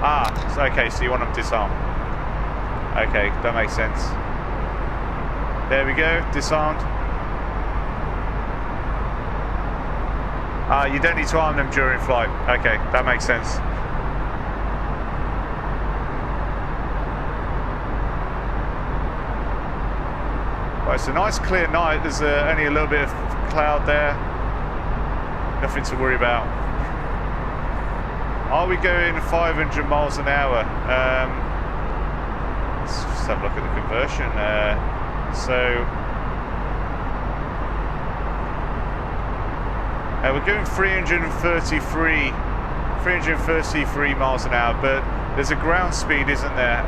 Ah, okay, so you want them disarmed. Okay, that makes sense. There we go, disarmed. Ah, you don't need to arm them during flight. Okay, that makes sense. Right, it's a nice clear night. There's only a little bit of cloud there. Nothing to worry about. Are we going 500 miles an hour? Let's just have a look at the conversion. We're going 333 miles an hour, but there's a ground speed, isn't there?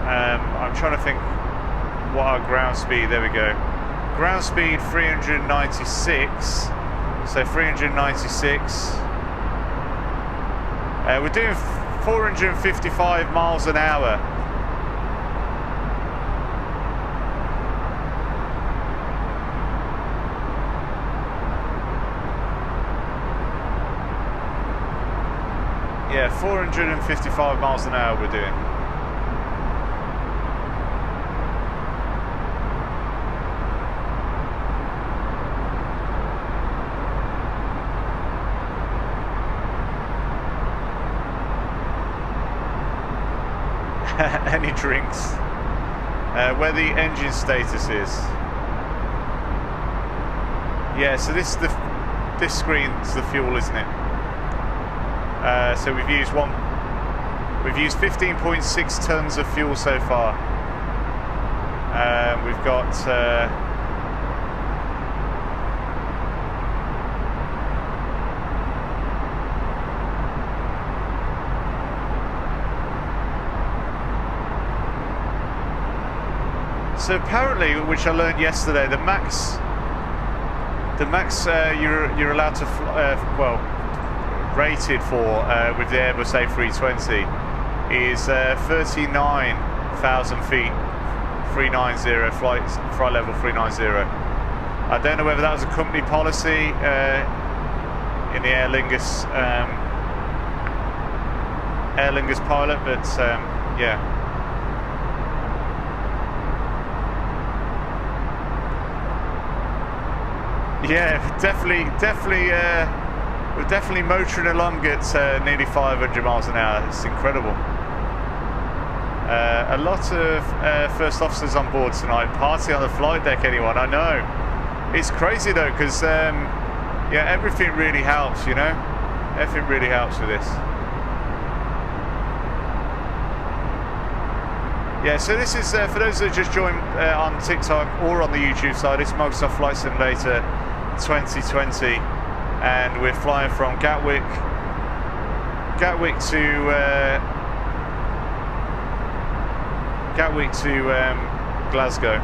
I'm trying to think what our ground speed, there we go. Ground speed 396, so 396. We're doing 455 miles an hour. Yeah, 455 miles an hour we're doing. Any drinks? Where the engine status is. Yeah, so this screen's the fuel, isn't it? So we've used 15.6 tons of fuel so far. We've got so apparently, which I learned yesterday, the max you're allowed to rated for with the Airbus A320 is 39,000 feet, 390 flight level 390. I don't know whether that was a company policy in the Aer Lingus pilot, but yeah. Yeah, definitely. We're definitely motoring along at nearly 500 miles an hour. It's incredible. A lot of first officers on board tonight. Party on the flight deck, anyone? I know. It's crazy though, because yeah, everything really helps, you know? Everything really helps with this. Yeah, so this is, for those that just joined on TikTok or on the YouTube side, it's Microsoft Flight Simulator 2020. And we're flying from Gatwick to Glasgow.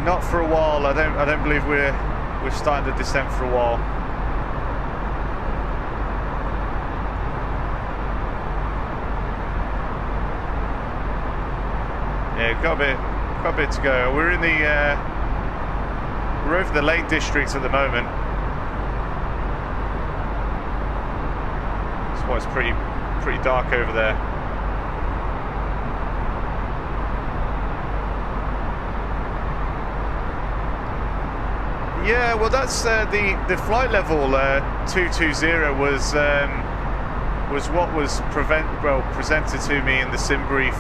Not for a while. I don't believe we're starting the descent for a while. Yeah, got a bit to go. We're in the we're over the Lake District at the moment. That's why it's pretty dark over there. Yeah, well, that's the flight level 220 was what was presented to me in the sim brief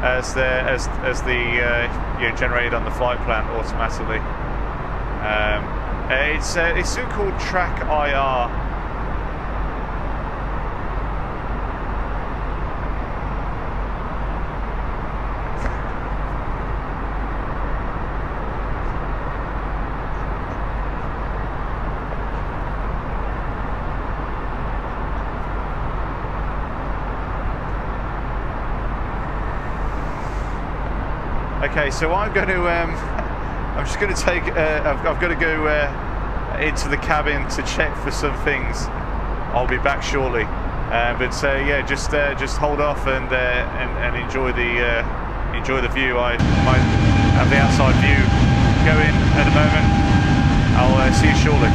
as the you know, generated on the flight plan automatically. It's still called Track IR. Okay, so I'm going to I'm just going to take I've got to go into the cabin to check for some things. I'll be back shortly, but yeah, just hold off and enjoy the view. I might have the outside view going at the moment. I'll see you shortly.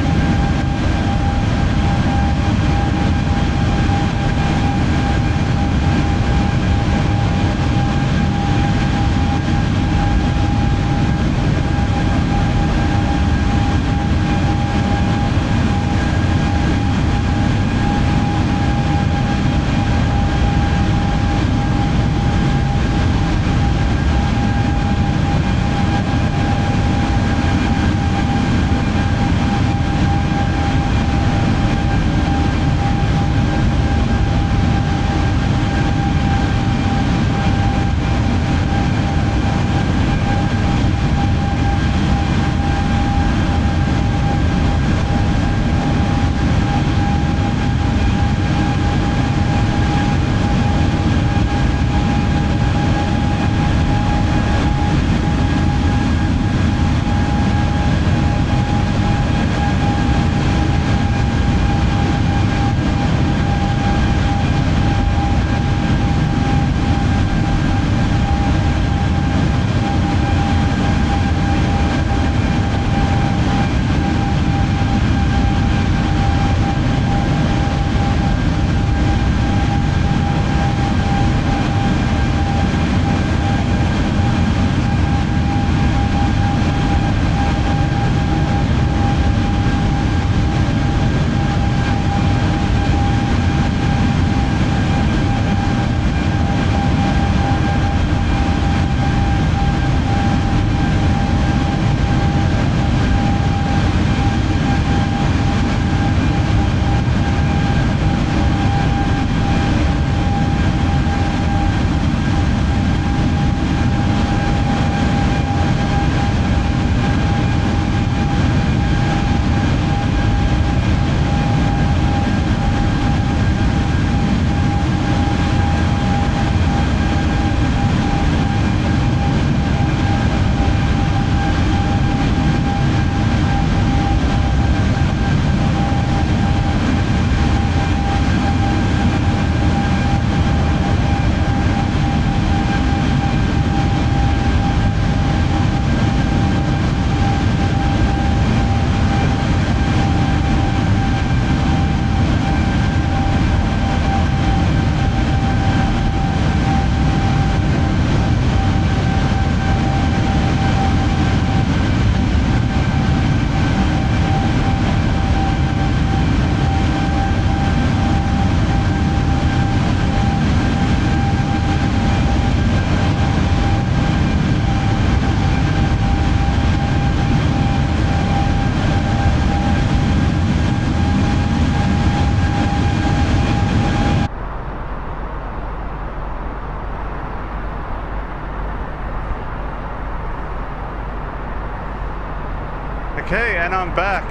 And I'm back.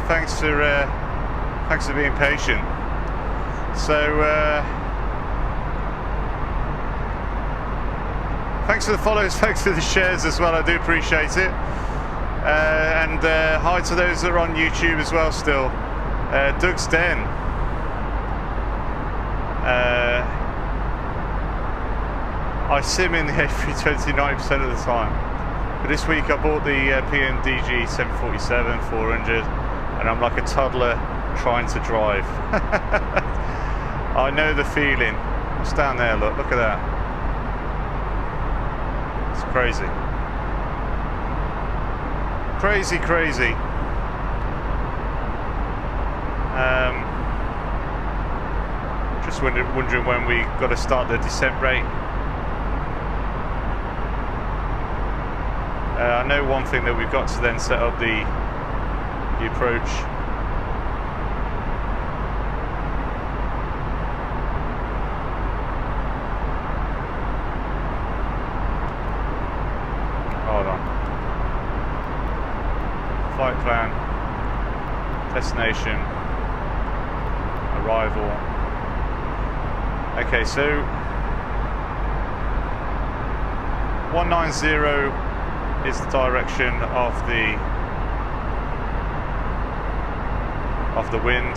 Thanks for being patient. So thanks for the follows, thanks for the shares as well. I do appreciate it. And hi to those that are on YouTube as well still. Doug's Den. I sim in the A320 90% of the time. But this week I bought the PMDG 747 400 and I'm like a toddler trying to drive. I know the feeling. What's down there? Look at that. It's crazy. Crazy. Just wondering when we got to start the descent rate. I know one thing that we've got to then set up the approach. Hold on. Flight plan, destination, arrival. Okay, so 190 is the direction of the wind.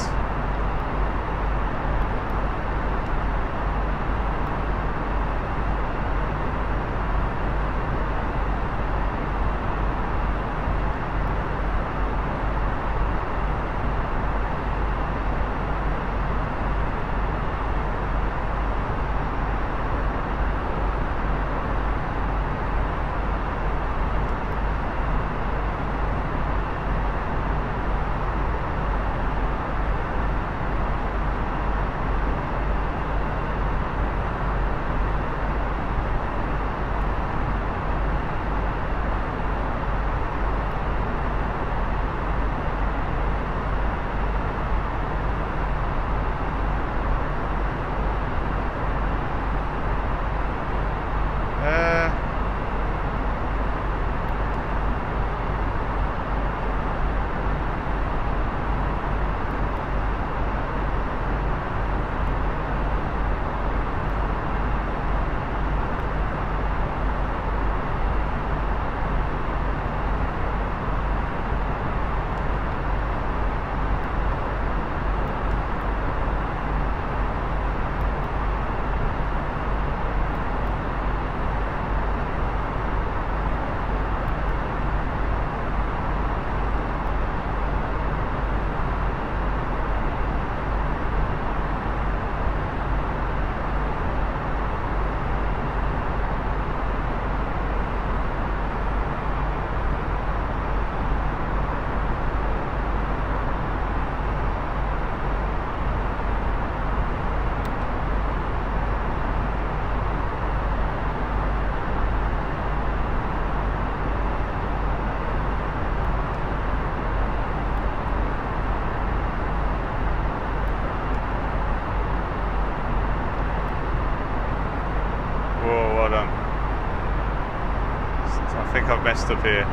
I think I've messed up here.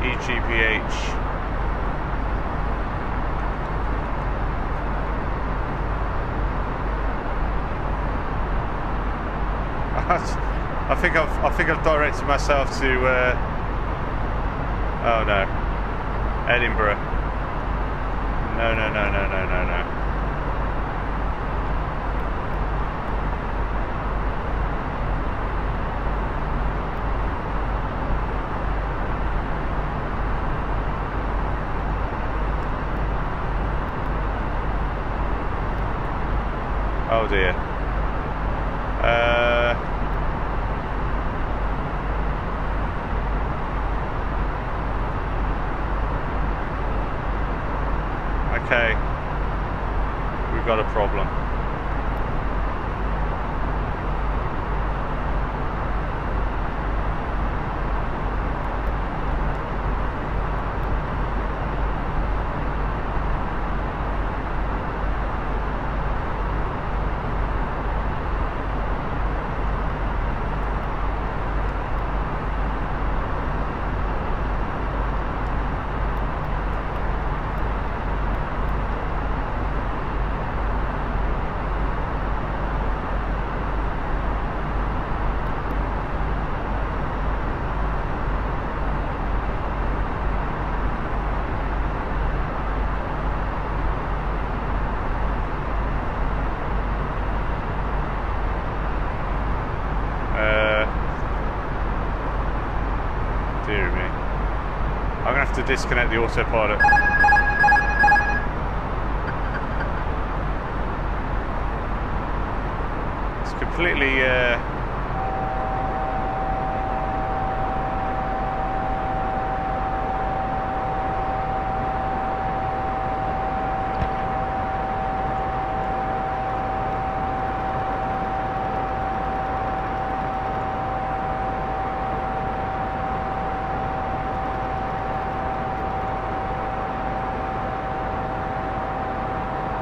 EGPH. I think I've directed myself to oh no, Edinburgh. No. Oh dear. Okay. We've got a problem. Dear me. I'm going to have to disconnect the autopilot. It's completely...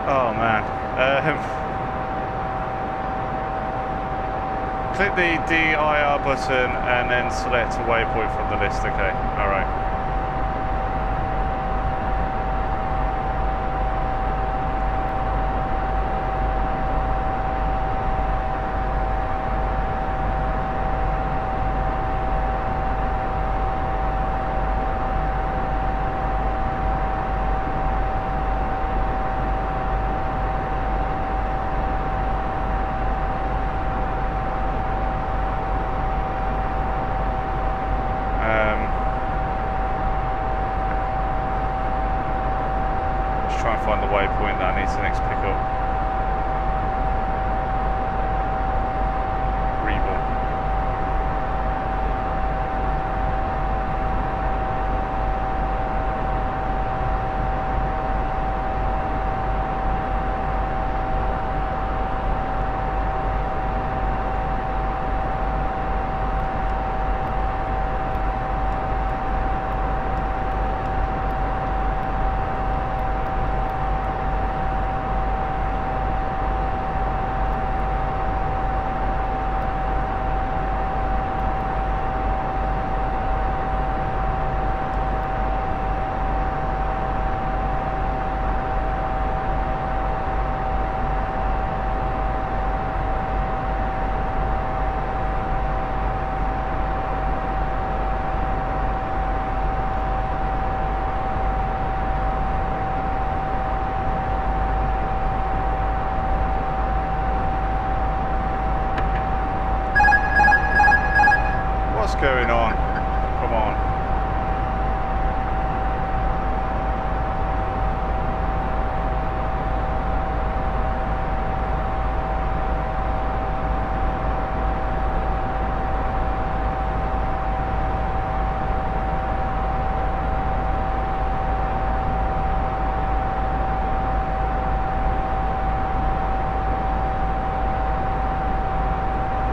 Oh man. Click the DIR button and then select a waypoint from the list. Okay, alright. Try and find the waypoint that I need to next pick up. Reborn. What's going on? Come on.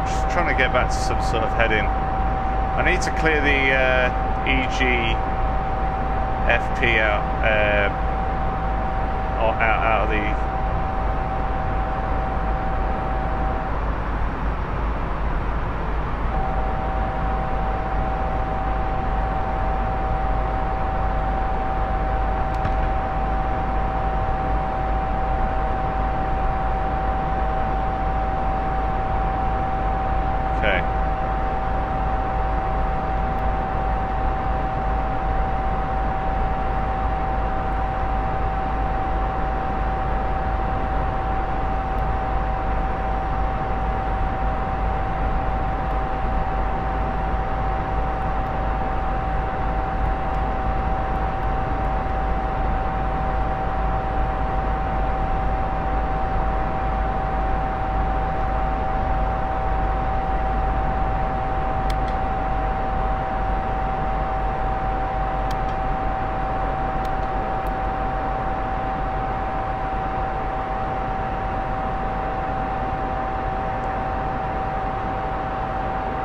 Just trying to get back to some sort of heading. I need to clear the EGFP out of the... Okay.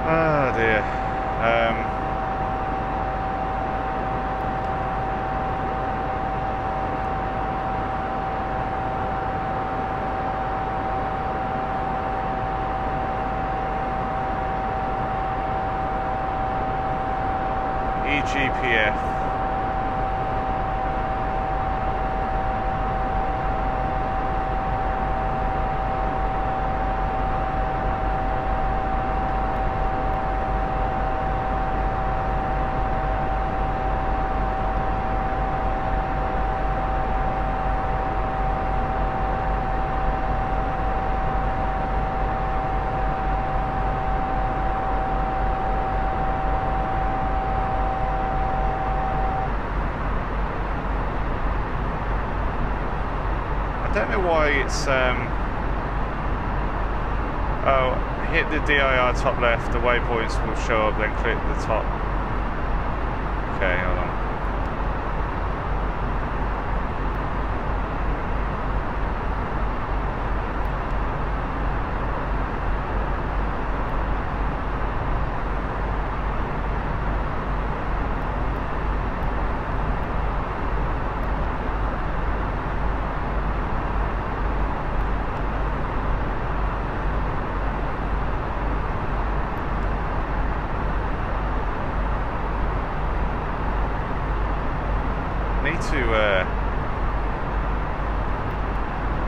Oh dear. EGPF. don't know why it's oh, hit the DIR top left, the waypoints will show up, then click the top. Okay, hold on.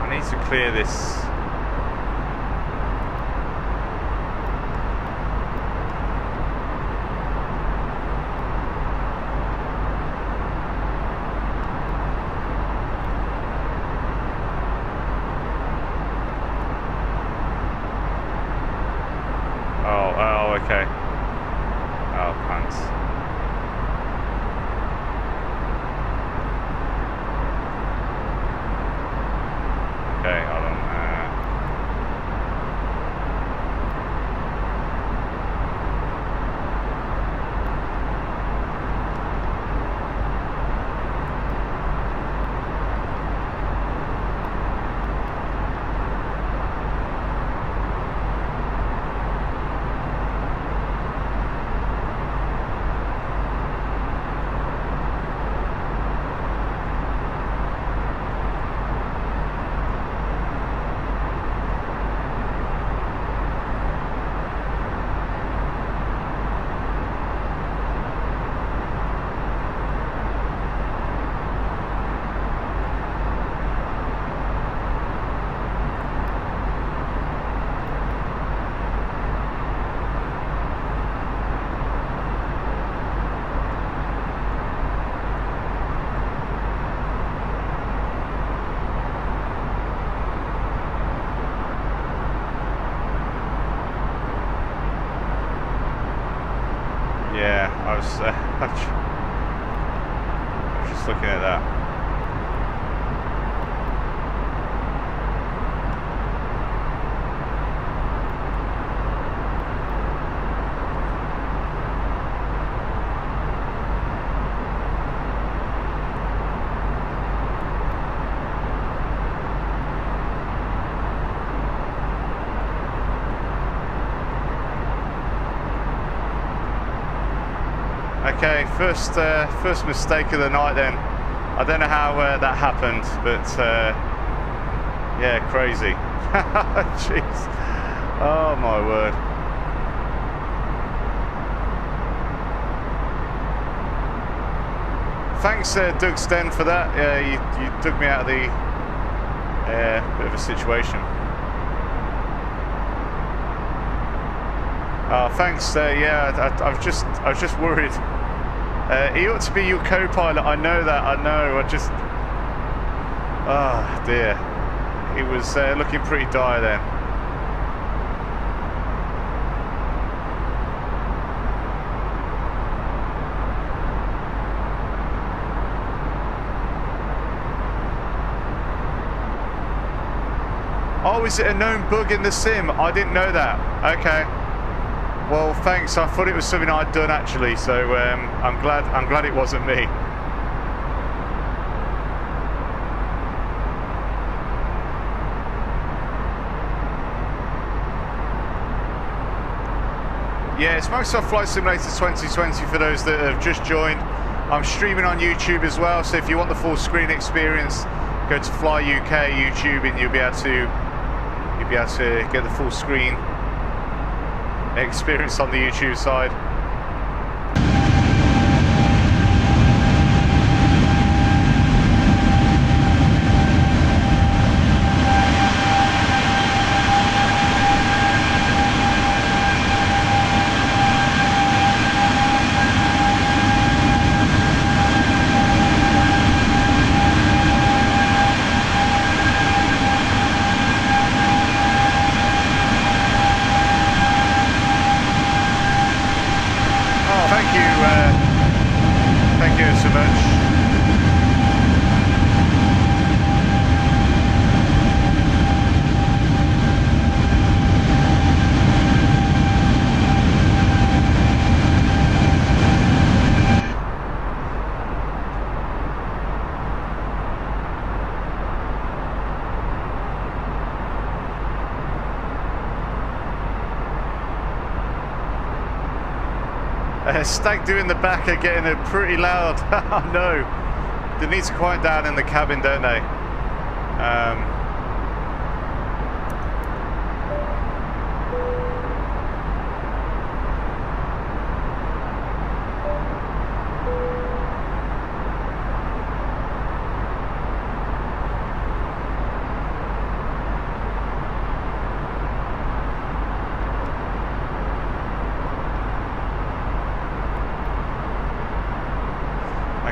I need to clear this. Oh, okay. Oh, pants. Okay, hold on. Yeah, I was just looking at that. Okay, first mistake of the night then. I don't know how that happened, but yeah, crazy. Jeez. Oh my word. Thanks Doug Sten for that. Yeah, you dug me out of the bit of a situation. Oh, thanks. Yeah, I was just worried. He ought to be your co-pilot. I know that. I know. Oh dear. He was looking pretty dire then. Oh, is it a known bug in the sim? I didn't know that. Okay. Well, thanks. I thought it was something I'd done actually, so I'm glad it wasn't me. Yeah, it's Microsoft Flight Simulator 2020 for those that have just joined. I'm streaming on YouTube as well, so if you want the full screen experience, go to Fly UK YouTube and you'll be able to get the full screen experience on the YouTube side. Thank you so much. Stag do in the back are getting it pretty loud. Oh no. They need to quiet down in the cabin, don't they?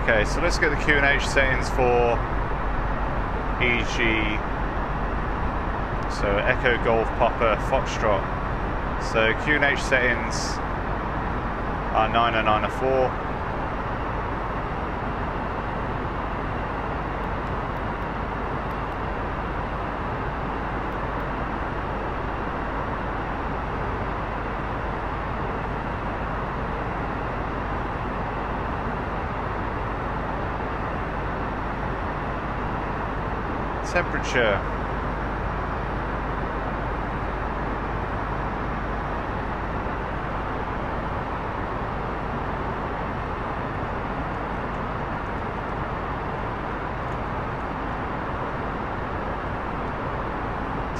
Okay, so let's get the QNH settings for EG. So Echo Golf Papa Foxtrot. So QNH settings are 90904. Temperature.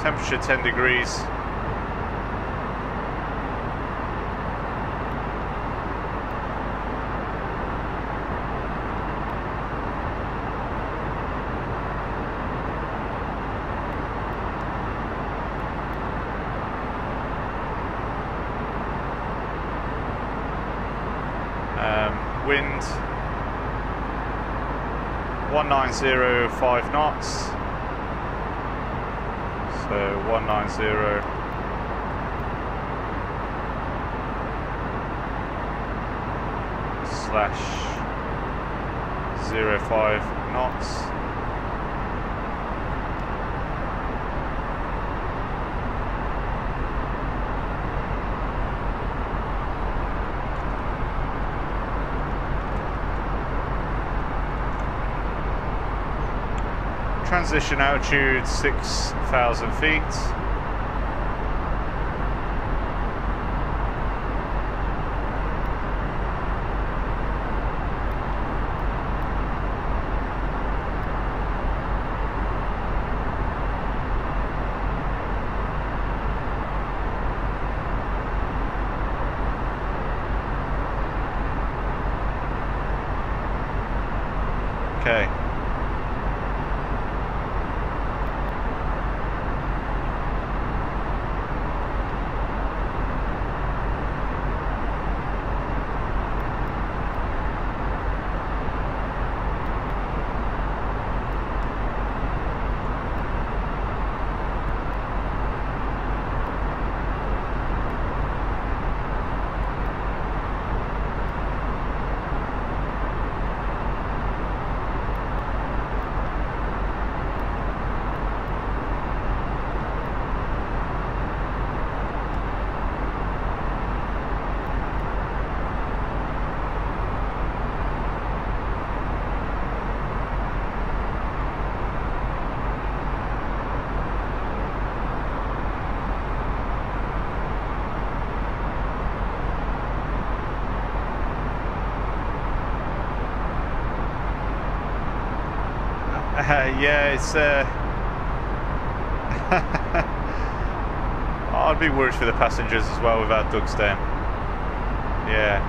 Temperature 10 degrees. Wind 1905 knots. So 190 slash 05 knots. Transition altitude 6,000 feet. Okay. Yeah, it's I'd be worried for the passengers as well without Doug staying. Yeah.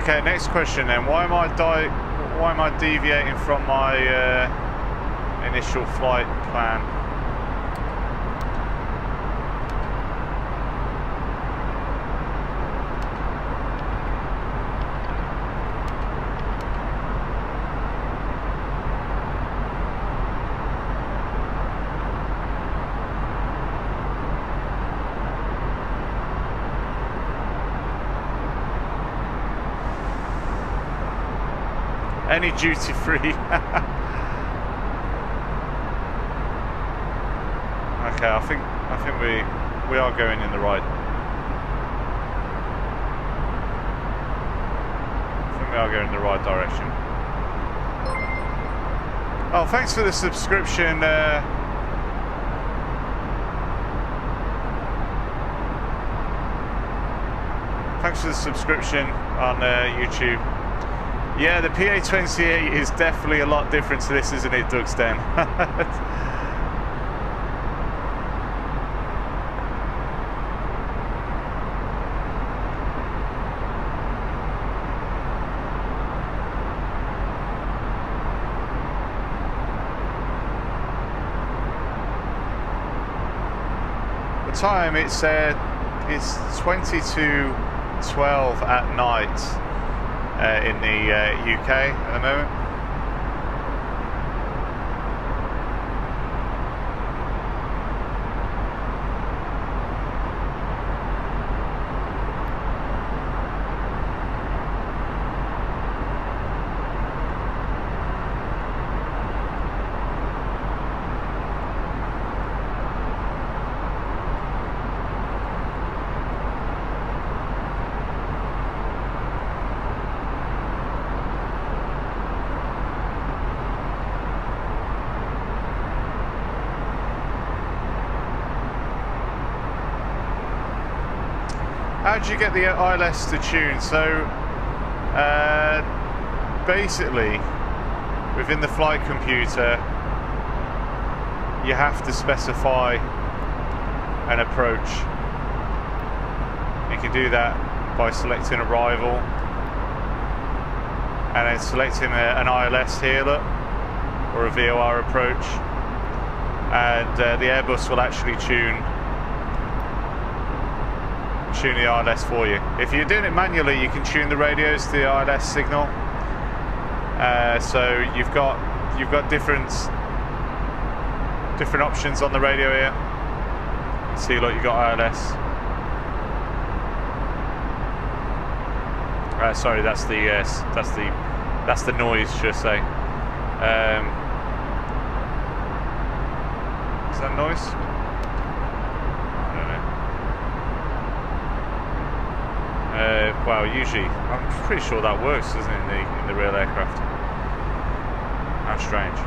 Okay, next question then. Why am I deviating from my initial flight plan? Any duty free. Okay, I think we are going in the right. I think we are going in the right direction. Oh, thanks for the subscription. Thanks for the subscription on YouTube. Yeah, the PA28 is definitely a lot different to this, isn't it, Dugsden? The time, it's 22:12 at night in the UK at the moment. How do you get the ILS to tune? So basically, within the flight computer, you have to specify an approach. You can do that by selecting arrival and then selecting an ILS here, look, or a VOR approach, and the Airbus will actually tune the ILS for you. If you're doing it manually, you can tune the radios to the ILS signal. So you've got different options on the radio here. See, look, you've got ILS. Sorry, that's the noise, should I say? Is that noise? Wow, usually I'm pretty sure that works, doesn't it, in the real aircraft? How strange.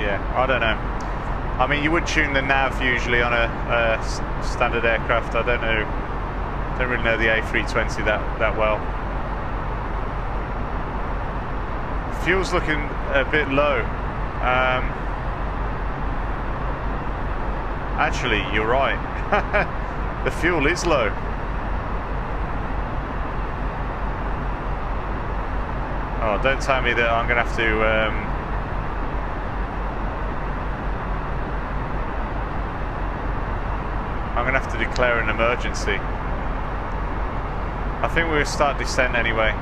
Yeah, I don't know. I mean, you would tune the nav usually on a standard aircraft. I don't really know the A320 that well. Fuel's looking a bit low. Actually, you're right. The fuel is low. Oh, don't tell me that I'm going to have to... I'm going to have to declare an emergency. I think we'll start descent anyway.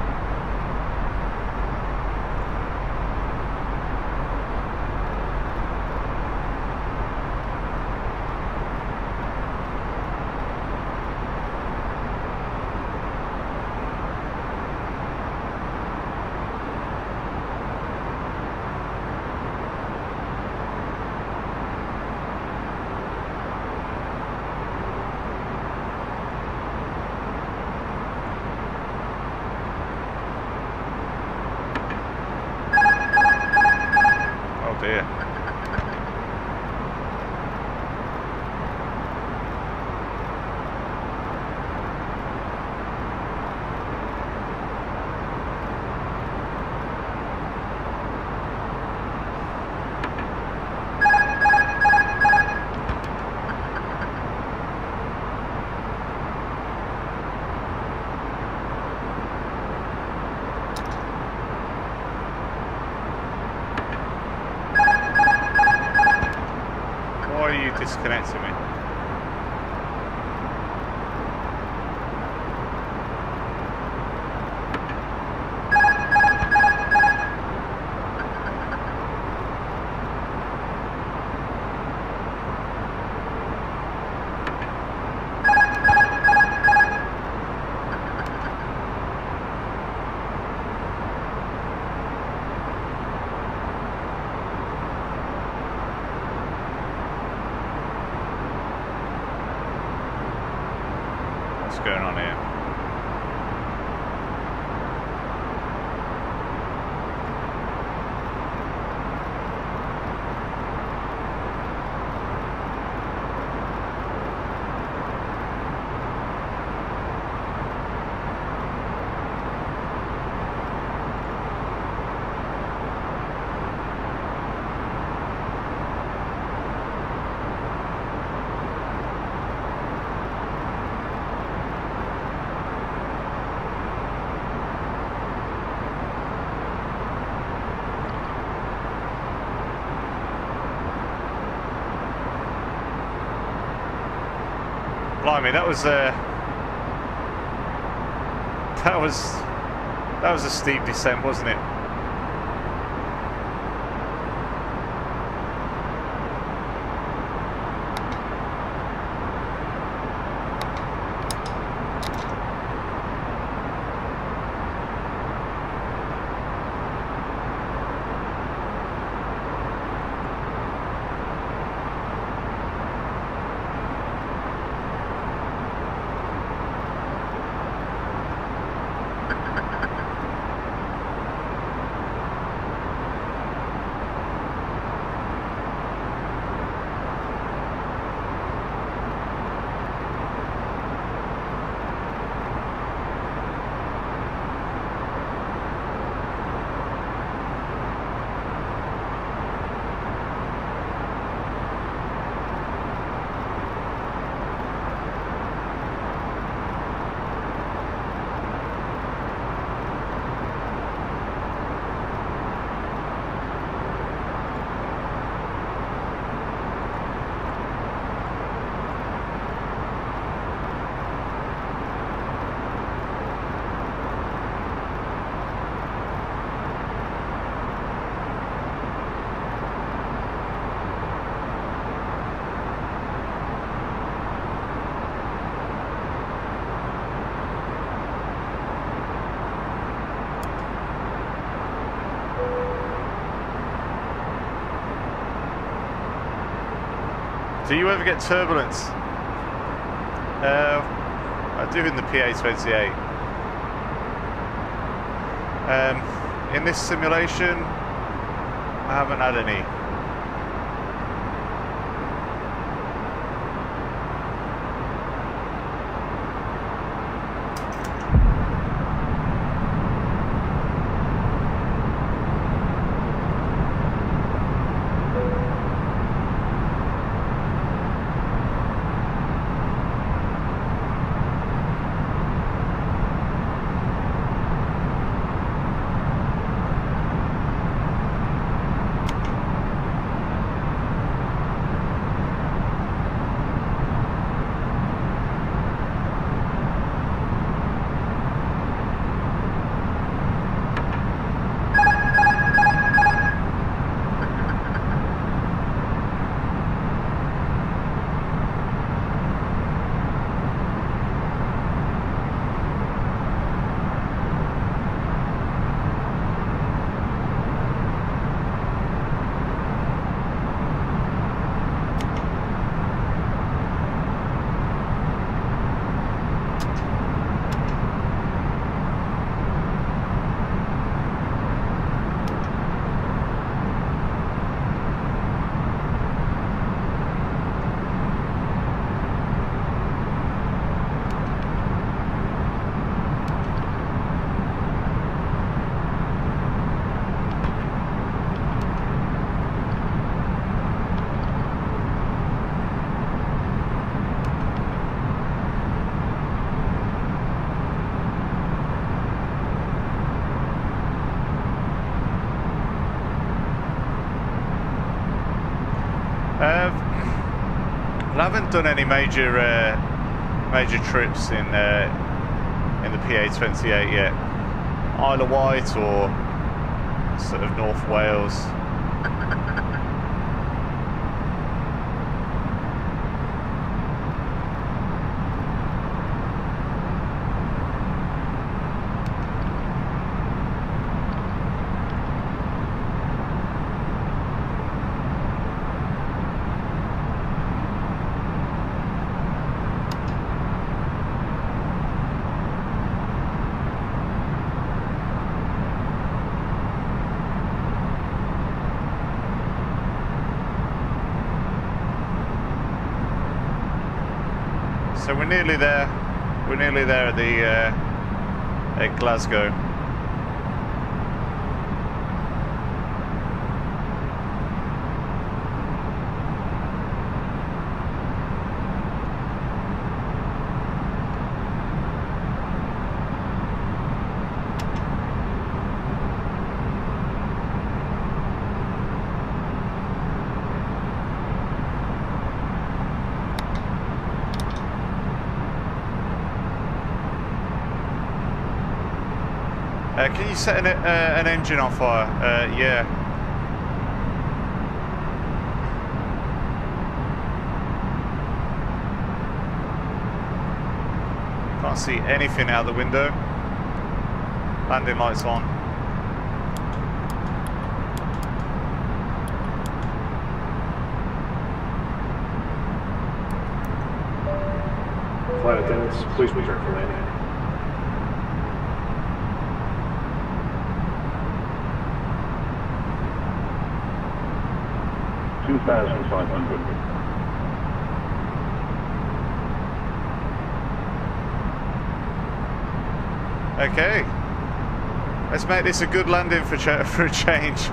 Disconnecting me. going on here. Blimey, that was a steep descent, wasn't it? Do you ever get turbulence? I do in the PA28. In this simulation, I haven't had any. I haven't done any major trips in the PA28 yet. Isle of Wight or sort of North Wales. So we're nearly there. We're nearly there at the at Glasgow. Can you set an engine on fire? Yeah. Can't see anything out the window. Landing lights on. Flight attendants, please return for landing. $2,500. Okay. Let's make this a good landing for a change.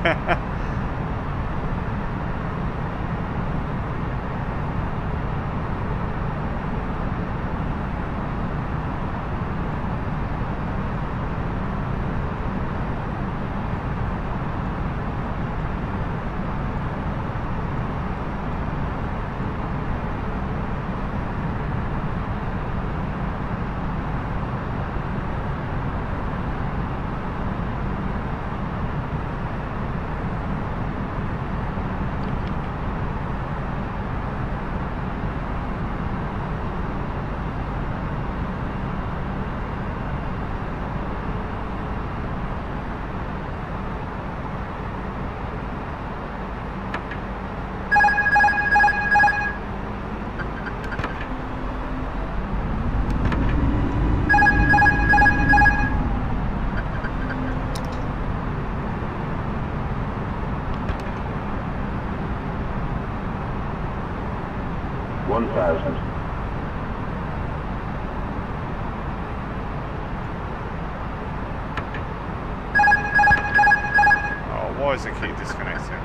Why is the key disconnecting?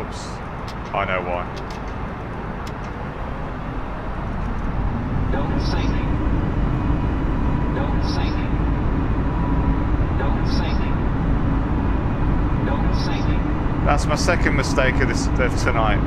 Oops. I know why. Don't sink. Don't sink. Don't sink. Don't sink. That's my second mistake of tonight.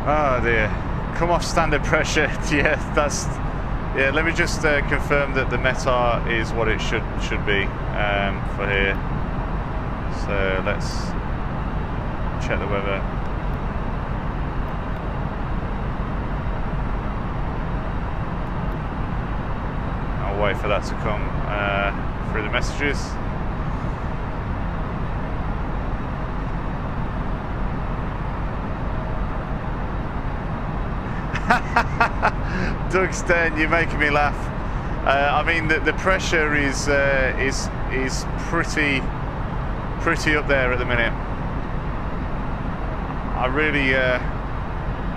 Oh dear. Come off standard pressure. Yeah, let me just confirm that the METAR is what it should be for here. So let's check the weather. I'll wait for that to come through the messages. Doug Stern, you're making me laugh. I mean, the pressure is pretty up there at the minute. I really.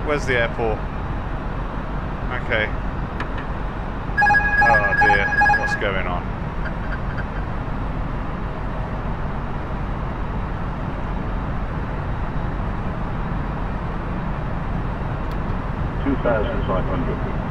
Where's the airport? Okay. What's going on? $2,500.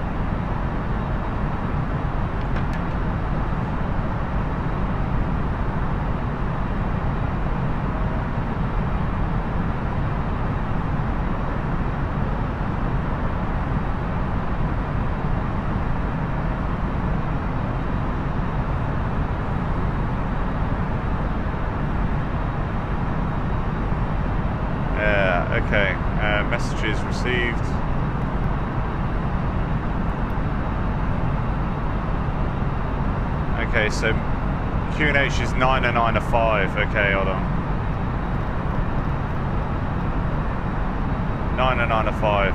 Okay, messages received. Okay, so QNH is 9 and 9 to 5. Okay, hold on. 9 and 9 to 5.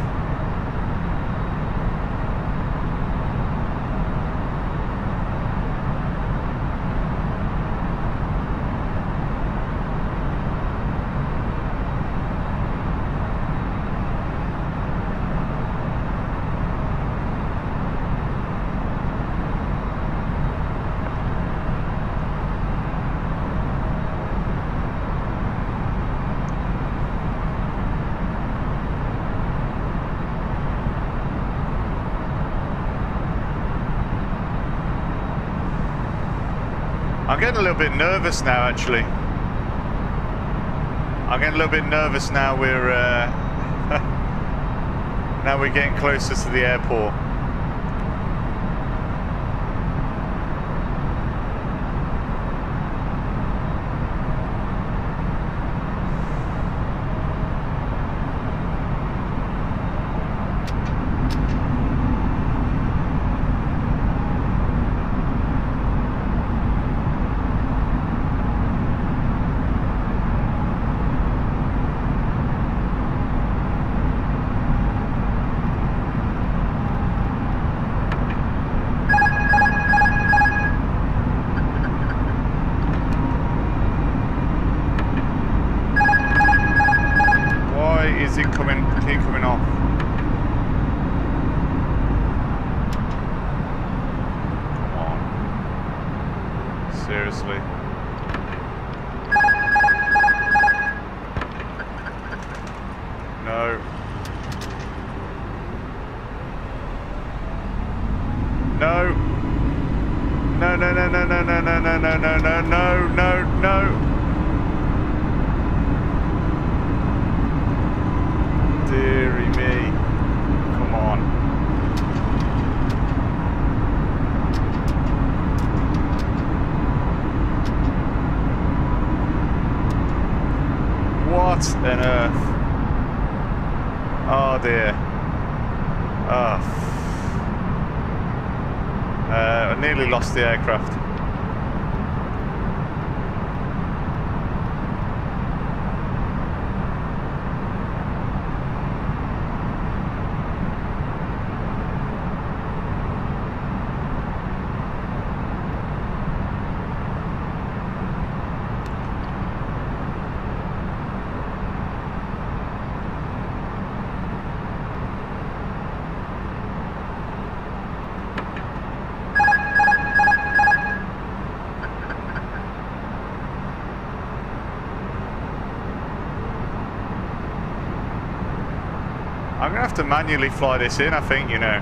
I'm getting a little bit nervous now, actually. I'm getting a little bit nervous now. Now we're getting closer to the airport. Keep coming off. Come on. Seriously. No. No. No, no, no, no, no, no, no, no, no, no, no, no, no, no. Deary me. Come on. What on earth? Oh dear. Oh. I nearly lost the aircraft. I'm going to have to manually fly this in, I think, you know.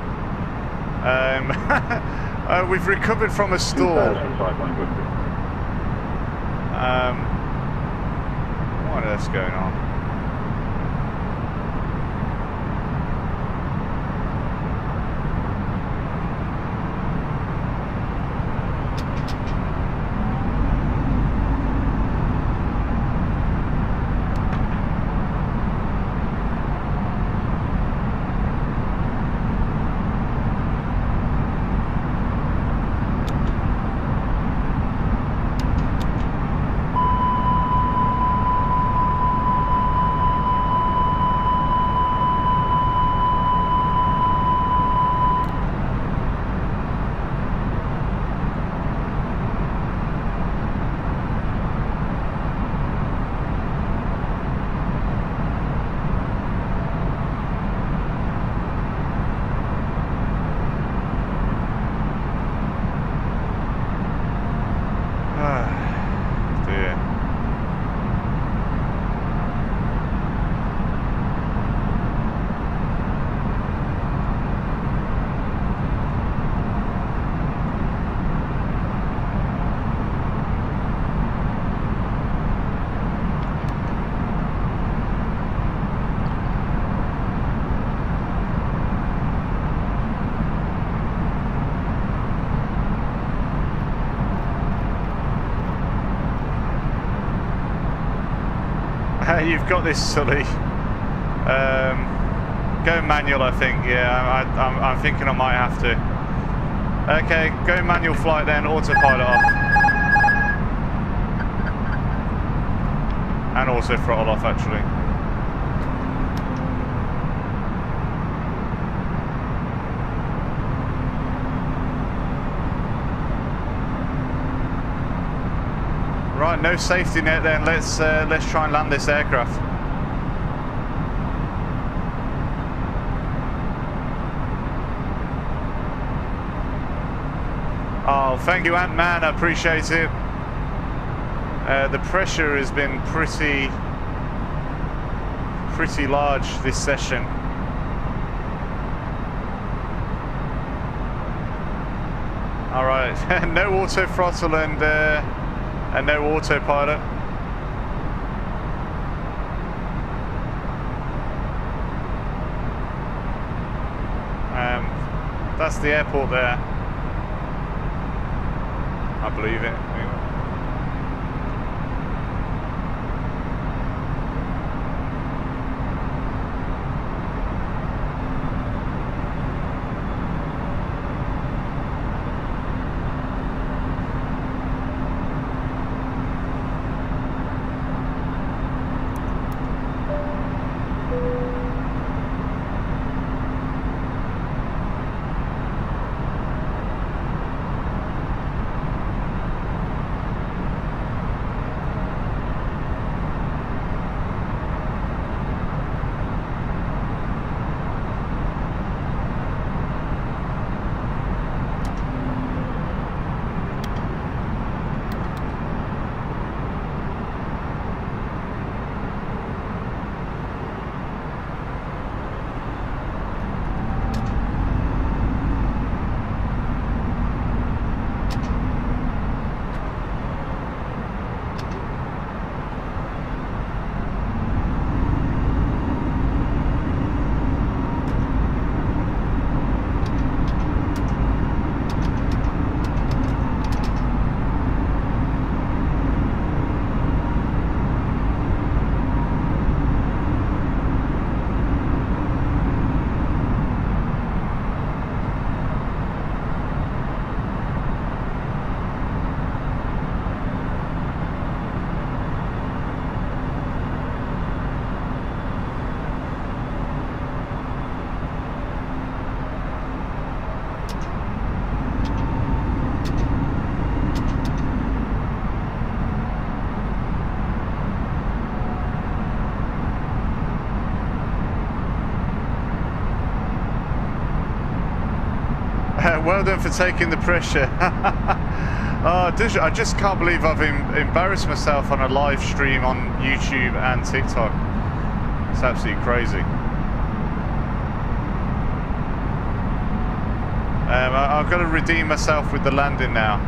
We've recovered from a storm. 2,500. What on earth's going on? You've got this, Sully. Go manual, I think. Yeah, I'm thinking I might have to. Okay, go manual flight then, autopilot off. And also throttle off, actually. Right, no safety net then. Let's try and land this aircraft. Oh, thank you, Ant-Man. I appreciate it. The pressure has been pretty large this session. All right, no auto throttle and no autopilot. That's the airport there. I believe it. Well done for taking the pressure. Oh, I just can't believe I've embarrassed myself on a live stream on YouTube and TikTok. It's absolutely crazy. I've got to redeem myself with the landing now.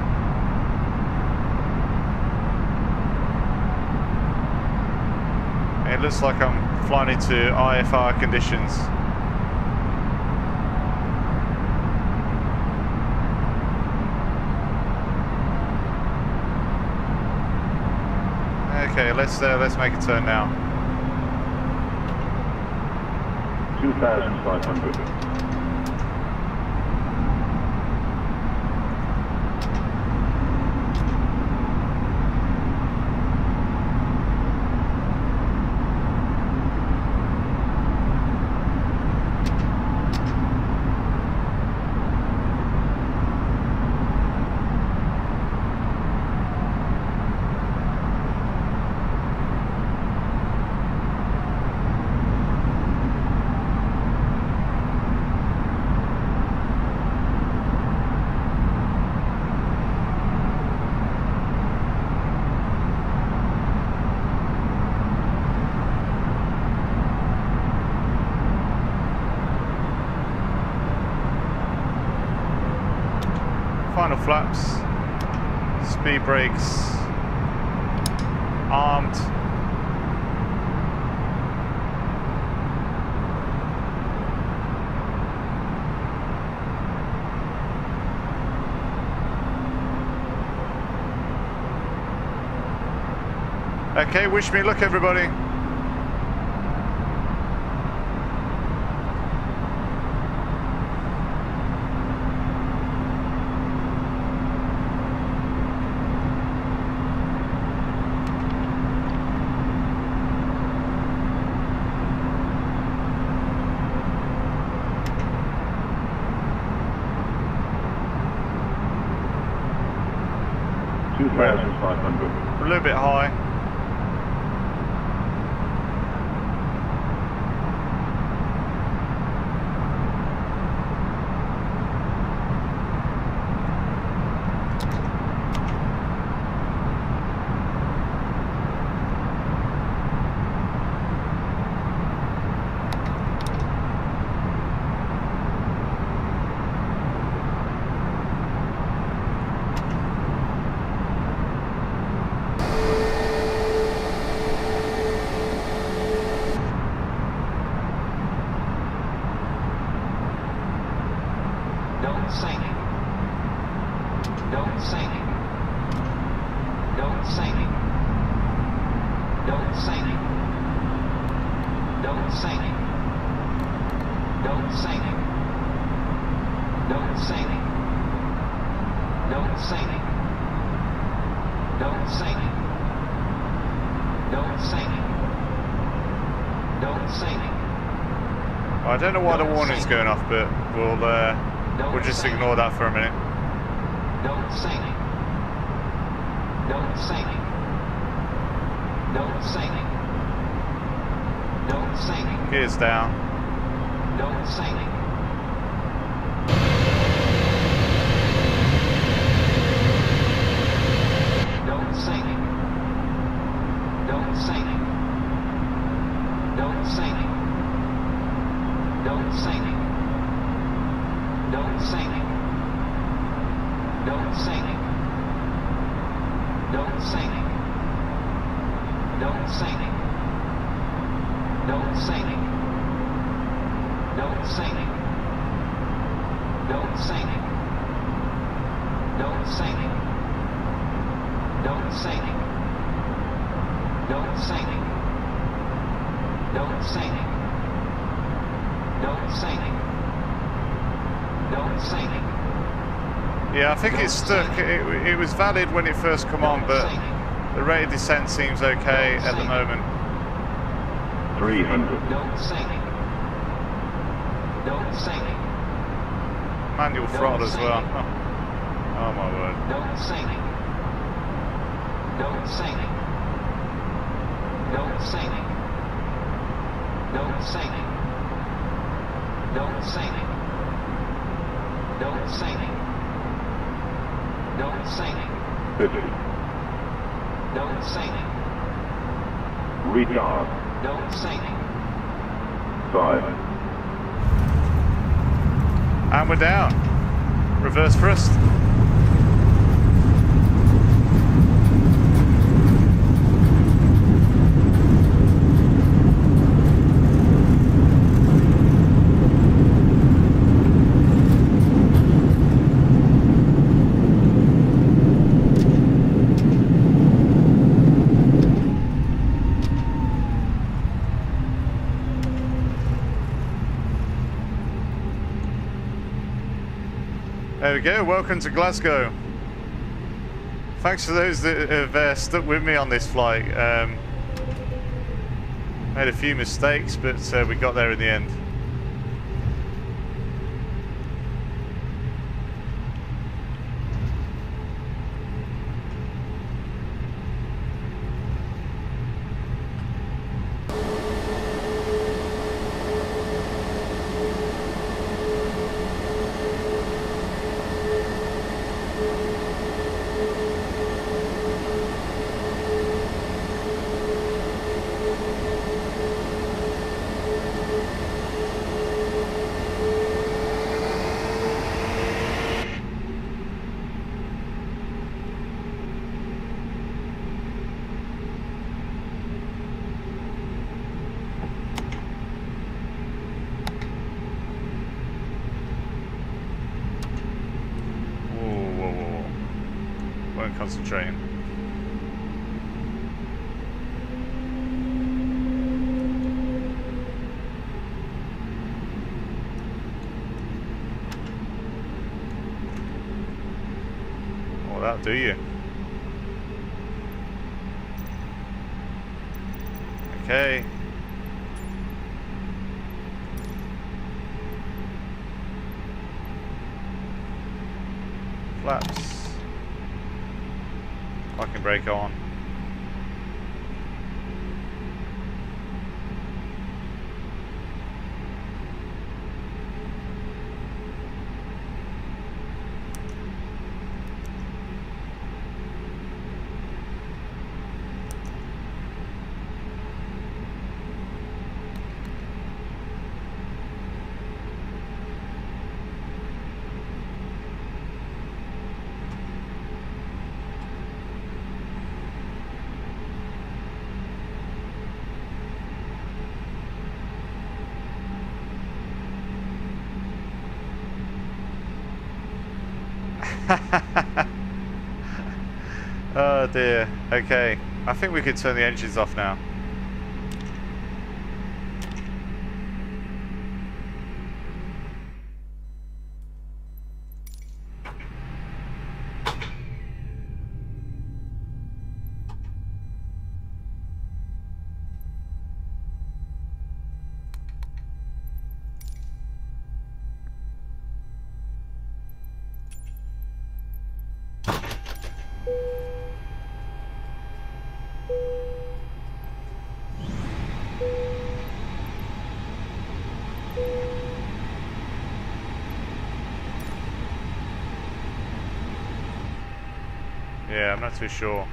It looks like I'm flying into IFR conditions. Okay, let's make a turn now. 2,500. Final flaps, speed brakes, armed. Okay, wish me luck, everybody. 10,500. A little bit high. Don't sink. Don't sink. Don't sink. Don't sink. Don't sink. Don't sink. Don't sink. Don't sink. Don't sink. Don't sink. Don't sink. I don't know why the warning's going off, but we'll just ignore that for a minute. Don't sink. Don't sink. Don't sink. Don't sink. Gears down. Don't sink. Don't sink. Don't sink. Don't sink. Don't sink. Don't sink. Don't sink. Don't sink. Don't sink. Don't sink. Don't sink. Don't sink. Don't sink. Don't sink. Don't sink. Don't sink. Don't sink. Don't sink. Yeah, I think it's stuck. It was valid when it first come on, but the rate of descent seems okay at the moment. 300. Don't sink. Don't sink. Manual throttle as well. Oh my word. Don't sink. Don't sink. Don't sink. Don't sink. Don't sink. Don't sink. Don't sink. 50. Don't sink. Retard. Don't sink. 5. And we're down. Reverse thrust. There we go, welcome to Glasgow. Thanks to those that have stuck with me on this flight. Made a few mistakes, but we got there in the end. Concentrating. Well, that'll do you. Okay. Flaps. Parking brake on. Oh dear. Okay, I think we could turn the engines off now. Yeah, I'm not too sure.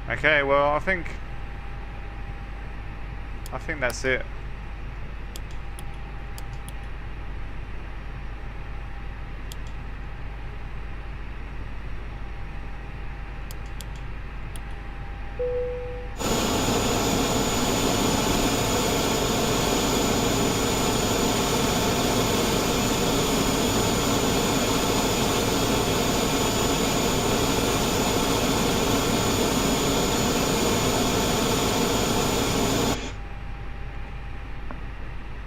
Okay, well, I think that's it.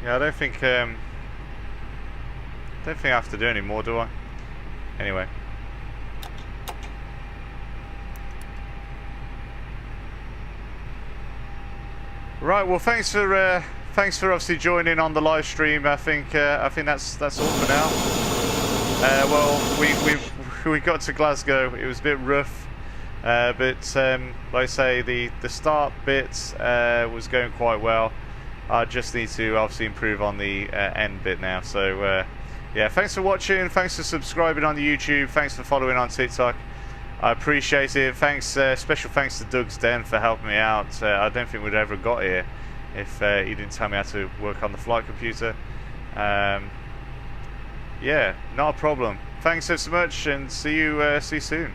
Yeah, I don't think I have to do any more, do I? Anyway. Right. Well, thanks for obviously joining on the live stream. I think that's all for now. Well, we got to Glasgow. It was a bit rough, but like I say, the start bit was going quite well. I just need to obviously improve on the end bit now. So yeah, thanks for watching. Thanks for subscribing on the YouTube. Thanks for following on TikTok. I appreciate it. Thanks, special thanks to Doug's Den for helping me out. I don't think we'd ever got here if he didn't tell me how to work on the flight computer. Yeah, not a problem. Thanks so much, and see you soon.